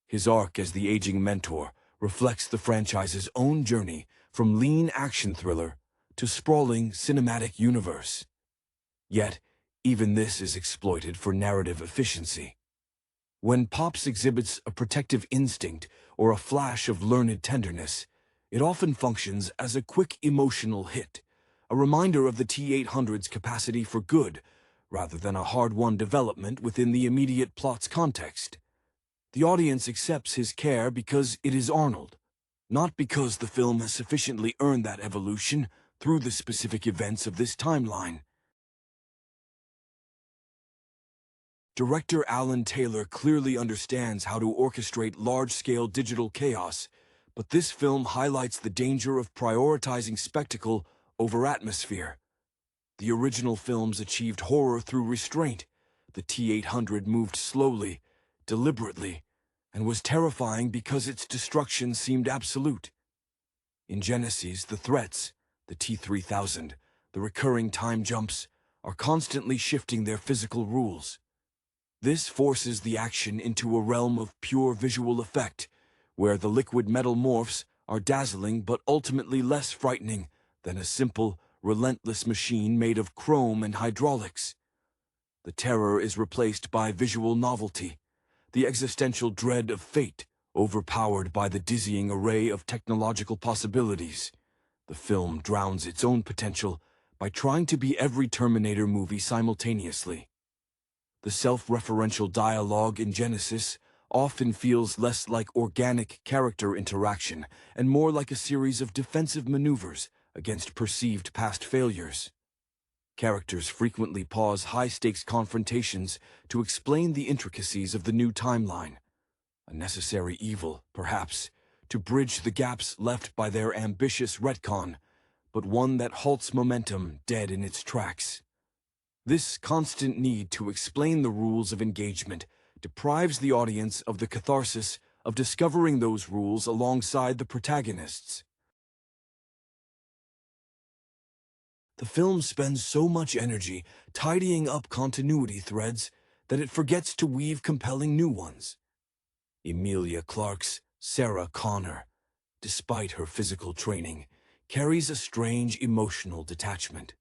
His arc as the aging mentor reflects the franchise's own journey from lean action thriller to sprawling cinematic universe. Yet, even this is exploited for narrative efficiency. When Pops exhibits a protective instinct or a flash of learned tenderness, it often functions as a quick emotional hit, a reminder of the T-800's capacity for good, rather than a hard-won development within the immediate plot's context. The audience accepts his care because it is Arnold, not because the film has sufficiently earned that evolution through the specific events of this timeline. Director Alan Taylor clearly understands how to orchestrate large-scale digital chaos, but this film highlights the danger of prioritizing spectacle over atmosphere. The original films achieved horror through restraint. The T-800 moved slowly, deliberately, and was terrifying because its destruction seemed absolute. In Genisys, the threats, the T-3000, the recurring time jumps, are constantly shifting their physical rules. This forces the action into a realm of pure visual effect, where the liquid metal morphs are dazzling but ultimately less frightening than a simple, relentless machine made of chrome and hydraulics. The terror is replaced by visual novelty, the existential dread of fate, overpowered by the dizzying array of technological possibilities. The film drowns its own potential by trying to be every Terminator movie simultaneously. The self-referential dialogue in Genisys often feels less like organic character interaction and more like a series of defensive maneuvers against perceived past failures. Characters frequently pause high-stakes confrontations to explain the intricacies of the new timeline. A necessary evil, perhaps, to bridge the gaps left by their ambitious retcon, but one that halts momentum dead in its tracks. This constant need to explain the rules of engagement deprives the audience of the catharsis of discovering those rules alongside the protagonists. The film spends so much energy tidying up continuity threads that it forgets to weave compelling new ones. Emilia Clarke's Sarah Connor, despite her physical training, carries a strange emotional detachment.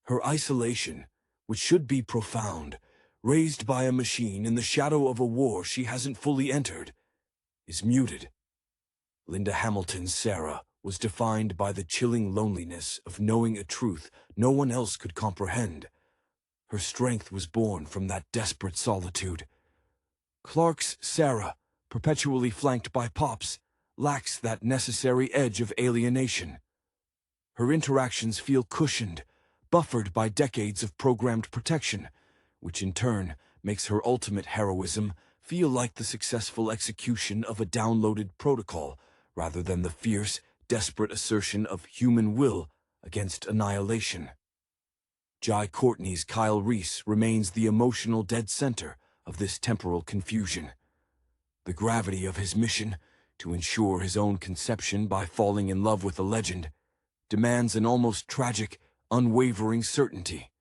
Her isolation, which should be profound, raised by a machine in the shadow of a war she hasn't fully entered, is muted. Linda Hamilton's Sarah was defined by the chilling loneliness of knowing a truth no one else could comprehend. Her strength was born from that desperate solitude. Clarke's Sarah, perpetually flanked by Pops, lacks that necessary edge of alienation. Her interactions feel cushioned, buffered by decades of programmed protection, which in turn makes her ultimate heroism feel like the successful execution of a downloaded protocol, rather than the fierce, desperate assertion of human will against annihilation. Jai Courtney's Kyle Reese remains the emotional dead center of this temporal confusion. The gravity of his mission, to ensure his own conception by falling in love with a legend, demands an almost tragic, unwavering certainty.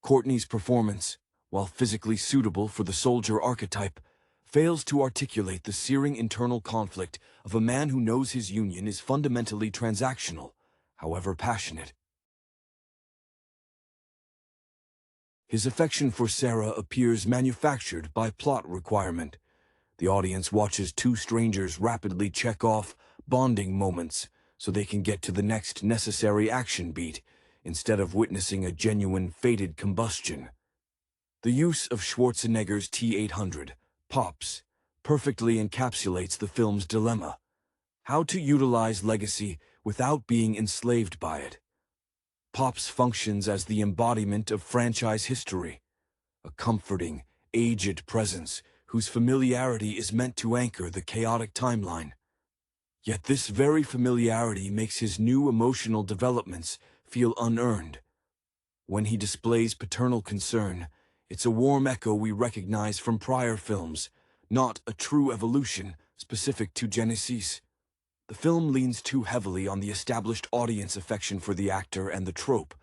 Courtney's performance, while physically suitable for the soldier archetype, fails to articulate the searing internal conflict of a man who knows his union is fundamentally transactional, however passionate. His affection for Sarah appears manufactured by plot requirement. The audience watches two strangers rapidly check off bonding moments so they can get to the next necessary action beat, instead of witnessing a genuine fated combustion. The use of Schwarzenegger's T-800, Pops, perfectly encapsulates the film's dilemma: how to utilize legacy without being enslaved by it. Pops functions as the embodiment of franchise history, a comforting, aged presence whose familiarity is meant to anchor the chaotic timeline. Yet this very familiarity makes his new emotional developments feel unearned. When he displays paternal concern, it's a warm echo we recognize from prior films, not a true evolution specific to Genisys. The film leans too heavily on the established audience affection for the actor and the trope,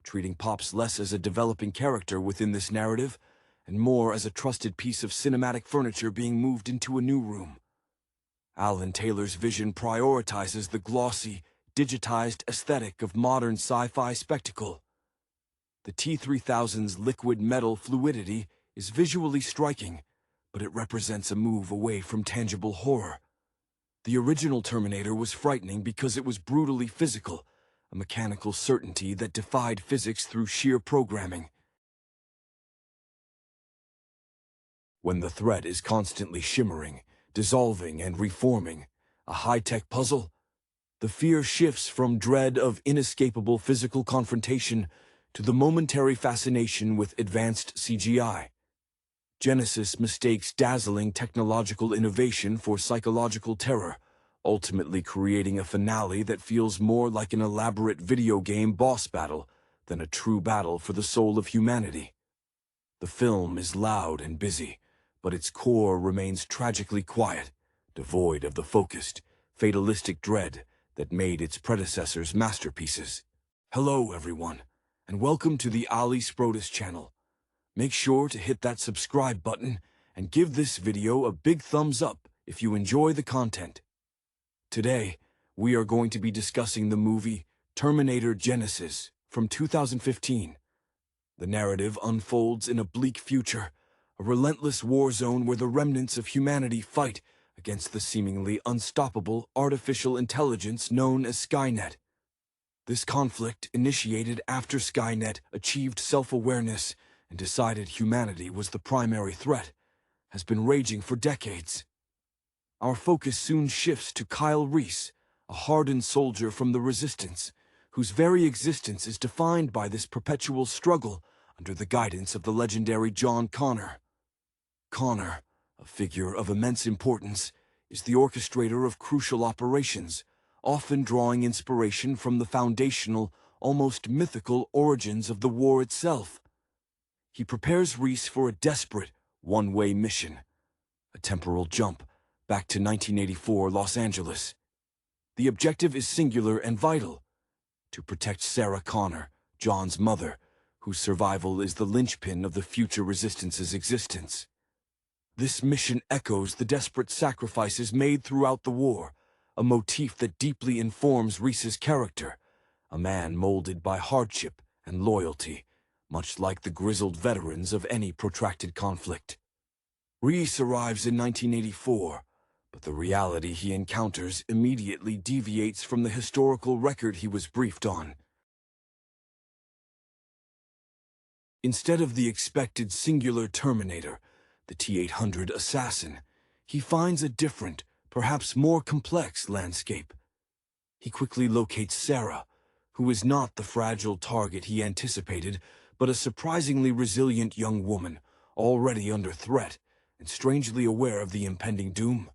treating Pops less as a developing character within this narrative and more as a trusted piece of cinematic furniture being moved into a new room. Alan Taylor's vision prioritizes the glossy, digitized aesthetic of modern sci-fi spectacle. The T-3000's liquid metal fluidity is visually striking, but it represents a move away from tangible horror. The original Terminator was frightening because it was brutally physical, a mechanical certainty that defied physics through sheer programming. When the threat is constantly shimmering, dissolving, and reforming, a high-tech puzzle, the fear shifts from dread of inescapable physical confrontation to the momentary fascination with advanced CGI. Genisys mistakes dazzling technological innovation for psychological terror, ultimately creating a finale that feels more like an elaborate video game boss battle than a true battle for the soul of humanity. The film is loud and busy, but its core remains tragically quiet, devoid of the focused, fatalistic dread that made its predecessors masterpieces. Hello, everyone, and welcome to the Ali Sprotus channel. Make sure to hit that subscribe button and give this video a big thumbs up if you enjoy the content. Today, we are going to be discussing the movie Terminator Genisys from 2015. The narrative unfolds in a bleak future, a relentless war zone where the remnants of humanity fight against the seemingly unstoppable artificial intelligence known as Skynet. This conflict, initiated after Skynet achieved self-awareness and decided humanity was the primary threat, has been raging for decades. Our focus soon shifts to Kyle Reese, a hardened soldier from the Resistance, whose very existence is defined by this perpetual struggle under the guidance of the legendary John Connor. Connor, a figure of immense importance, is the orchestrator of crucial operations, often drawing inspiration from the foundational, almost mythical origins of the war itself. He prepares Reese for a desperate, one-way mission, a temporal jump back to 1984 Los Angeles. The objective is singular and vital: to protect Sarah Connor, John's mother, whose survival is the linchpin of the future Resistance's existence. This mission echoes the desperate sacrifices made throughout the war, a motif that deeply informs Reese's character, a man molded by hardship and loyalty, much like the grizzled veterans of any protracted conflict. Reese arrives in 1984, but the reality he encounters immediately deviates from the historical record he was briefed on. Instead of the expected singular Terminator, the T-800 assassin, he finds a different, perhaps more complex landscape. He quickly locates Sarah, who is not the fragile target he anticipated, but a surprisingly resilient young woman, already under threat and strangely aware of the impending doom.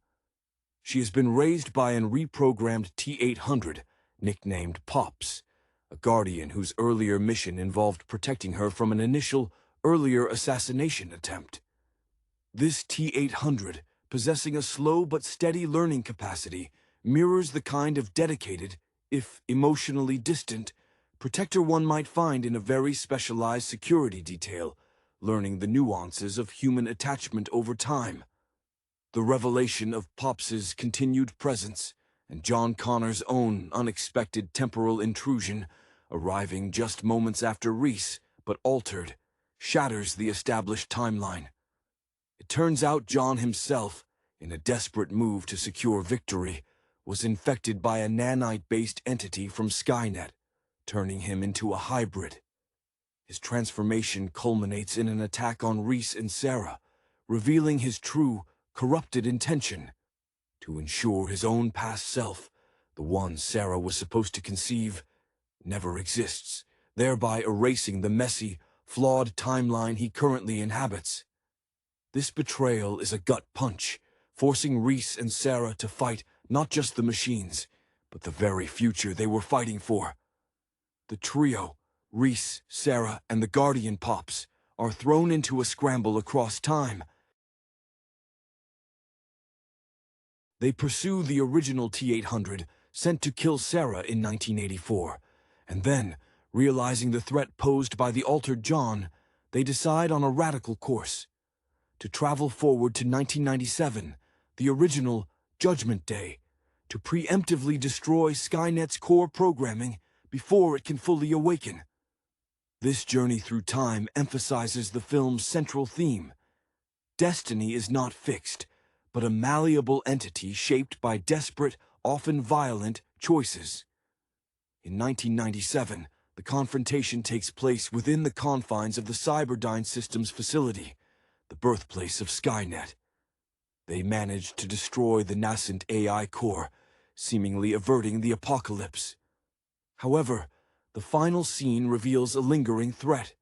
She has been raised by an reprogrammed T-800, nicknamed Pops, a guardian whose earlier mission involved protecting her from an initial, earlier assassination attempt. This T-800, possessing a slow but steady learning capacity, mirrors the kind of dedicated, if emotionally distant, protector one might find in a very specialized security detail, learning the nuances of human attachment over time. The revelation of Pops's continued presence, and John Connor's own unexpected temporal intrusion, arriving just moments after Reese, but altered, shatters the established timeline. It turns out John himself, in a desperate move to secure victory, was infected by a nanite-based entity from Skynet, turning him into a hybrid. His transformation culminates in an attack on Reese and Sarah, revealing his true, corrupted intention: to ensure his own past self, the one Sarah was supposed to conceive, never exists, thereby erasing the messy, flawed timeline he currently inhabits. This betrayal is a gut punch, forcing Reese and Sarah to fight not just the machines, but the very future they were fighting for. The trio, Reese, Sarah, and the Guardian Pops, are thrown into a scramble across time. They pursue the original T-800, sent to kill Sarah in 1984, and then, realizing the threat posed by the altered John, they decide on a radical course: to travel forward to 1997, the original Judgment Day, to preemptively destroy Skynet's core programming before it can fully awaken. This journey through time emphasizes the film's central theme: destiny is not fixed, but a malleable entity shaped by desperate, often violent, choices. In 1997, the confrontation takes place within the confines of the Cyberdyne Systems facility, the birthplace of Skynet. They manage to destroy the nascent AI core, seemingly averting the apocalypse. However, the final scene reveals a lingering threat.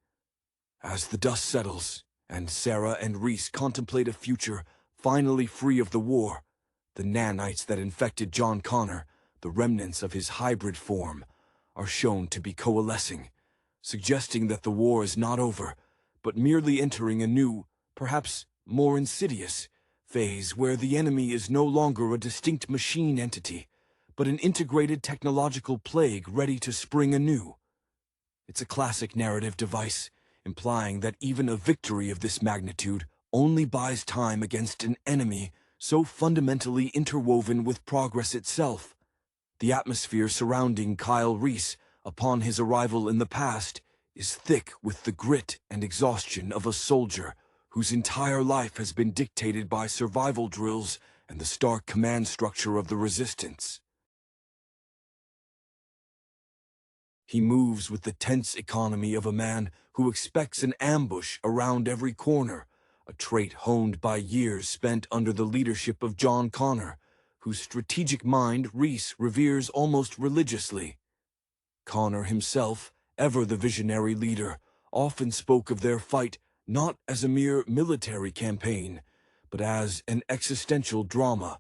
As the dust settles, and Sarah and Reese contemplate a future finally free of the war, the nanites that infected John Connor, the remnants of his hybrid form, are shown to be coalescing, suggesting that the war is not over, but merely entering a new, perhaps more insidious, phase where the enemy is no longer a distinct machine entity, but an integrated technological plague ready to spring anew. It's a classic narrative device, implying that even a victory of this magnitude only buys time against an enemy so fundamentally interwoven with progress itself. The atmosphere surrounding Kyle Reese upon his arrival in the past is thick with the grit and exhaustion of a soldier whose entire life has been dictated by survival drills and the stark command structure of the Resistance. He moves with the tense economy of a man who expects an ambush around every corner, a trait honed by years spent under the leadership of John Connor, whose strategic mind Reese reveres almost religiously. Connor himself, ever the visionary leader, often spoke of their fight not as a mere military campaign, but as an existential drama,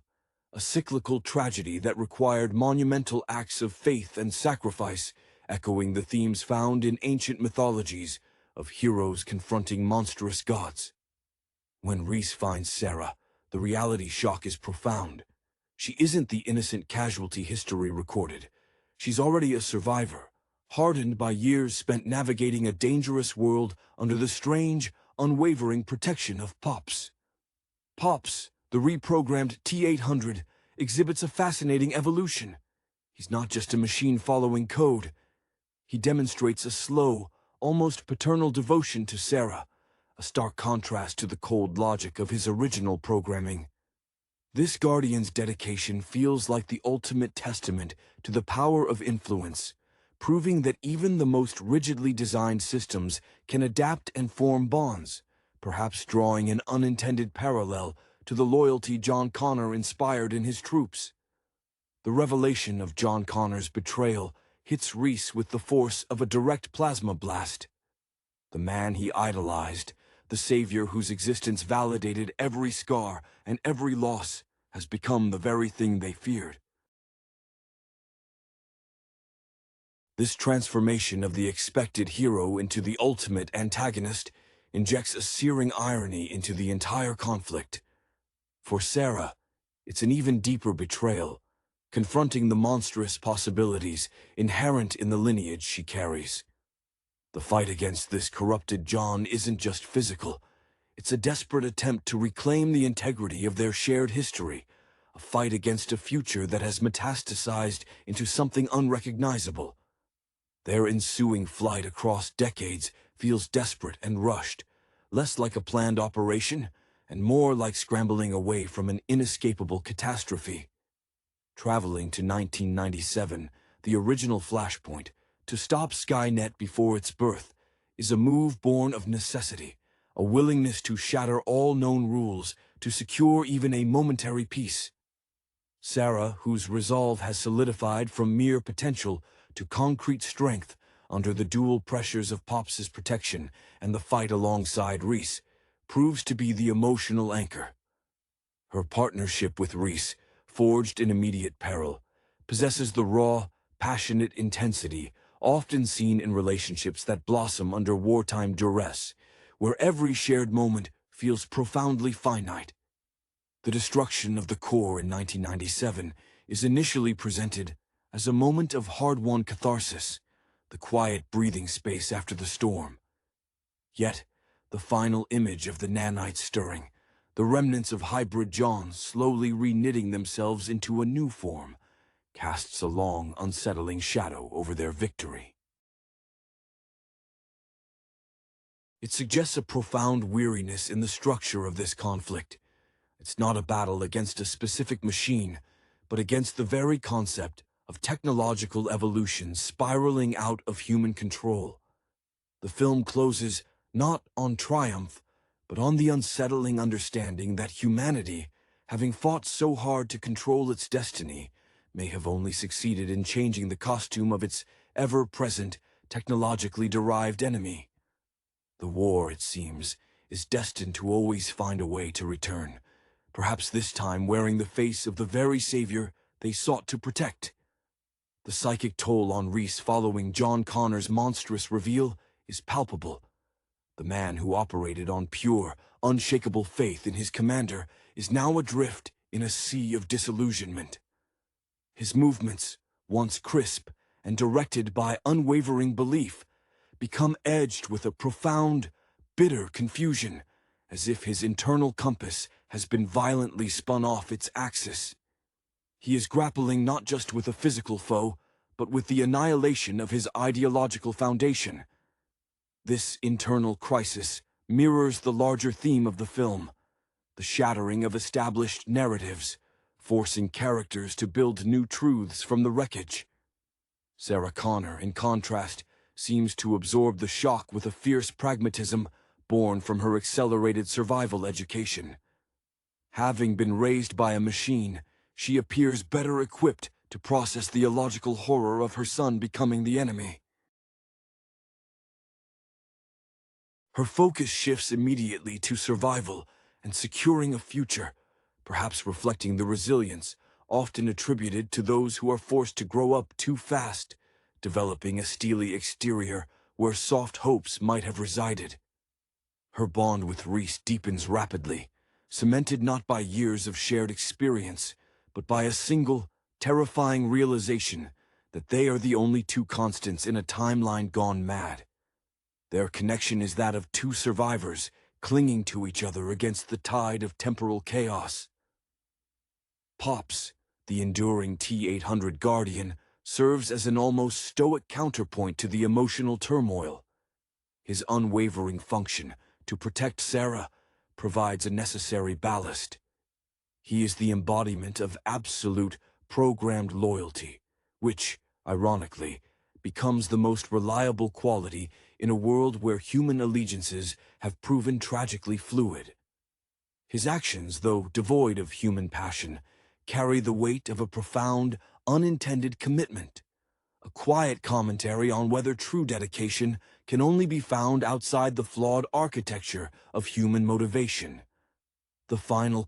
a cyclical tragedy that required monumental acts of faith and sacrifice, echoing the themes found in ancient mythologies of heroes confronting monstrous gods. When Reese finds Sarah, the reality shock is profound. She isn't the innocent casualty history recorded. She's already a survivor, hardened by years spent navigating a dangerous world under the strange, unwavering protection of Pops. Pops, the reprogrammed T-800, exhibits a fascinating evolution. He's not just a machine following code. He demonstrates a slow, almost paternal devotion to Sarah, a stark contrast to the cold logic of his original programming. This Guardian's dedication feels like the ultimate testament to the power of influence, proving that even the most rigidly designed systems can adapt and form bonds, perhaps drawing an unintended parallel to the loyalty John Connor inspired in his troops. The revelation of John Connor's betrayal hits Reese with the force of a direct plasma blast. The man he idolized, the savior whose existence validated every scar and every loss, has become the very thing they feared. This transformation of the expected hero into the ultimate antagonist injects a searing irony into the entire conflict. For Sarah, it's an even deeper betrayal, confronting the monstrous possibilities inherent in the lineage she carries. The fight against this corrupted John isn't just physical. It's a desperate attempt to reclaim the integrity of their shared history, a fight against a future that has metastasized into something unrecognizable. Their ensuing flight across decades feels desperate and rushed, less like a planned operation and more like scrambling away from an inescapable catastrophe. Traveling to 1997, the original Flashpoint, to stop Skynet before its birth, is a move born of necessity, a willingness to shatter all known rules to secure even a momentary peace. Sarah, whose resolve has solidified from mere potential to concrete strength under the dual pressures of Pops's protection and the fight alongside Reese, proves to be the emotional anchor. Her partnership with Reese, forged in immediate peril, possesses the raw, passionate intensity often seen in relationships that blossom under wartime duress, where every shared moment feels profoundly finite. The destruction of the core in 1997 is initially presented as a moment of hard-won catharsis, the quiet breathing space after the storm. Yet, the final image of the nanites stirring, the remnants of hybrid John slowly reknitting themselves into a new form, casts a long, unsettling shadow over their victory. It suggests a profound weariness in the structure of this conflict, It's not a battle against a specific machine, but against the very concept of technological evolution spiraling out of human control. The film closes not on triumph, but on the unsettling understanding that humanity, having fought so hard to control its destiny, may have only succeeded in changing the costume of its ever-present, technologically derived enemy. The war, it seems, is destined to always find a way to return, perhaps this time wearing the face of the very savior they sought to protect. The psychic toll on Reese following John Connor's monstrous reveal is palpable. The man who operated on pure, unshakable faith in his commander is now adrift in a sea of disillusionment. His movements, once crisp and directed by unwavering belief, become edged with a profound, bitter confusion, as if his internal compass has been violently spun off its axis. He is grappling not just with a physical foe, but with the annihilation of his ideological foundation. This internal crisis mirrors the larger theme of the film, the shattering of established narratives, forcing characters to build new truths from the wreckage. Sarah Connor, in contrast, seems to absorb the shock with a fierce pragmatism born from her accelerated survival education. Having been raised by a machine, she appears better equipped to process the illogical horror of her son becoming the enemy. Her focus shifts immediately to survival and securing a future, perhaps reflecting the resilience often attributed to those who are forced to grow up too fast, developing a steely exterior where soft hopes might have resided. Her bond with Reese deepens rapidly, cemented not by years of shared experience, but by a single, terrifying realization that they are the only two constants in a timeline gone mad. Their connection is that of two survivors clinging to each other against the tide of temporal chaos. Pops, the enduring T-800 Guardian, serves as an almost stoic counterpoint to the emotional turmoil. His unwavering function to protect Sarah provides a necessary ballast. He is the embodiment of absolute, programmed loyalty, which, ironically, becomes the most reliable quality in a world where human allegiances have proven tragically fluid. His actions, though devoid of human passion, carry the weight of a profound, unintended commitment, a quiet commentary on whether true dedication can only be found outside the flawed architecture of human motivation. The final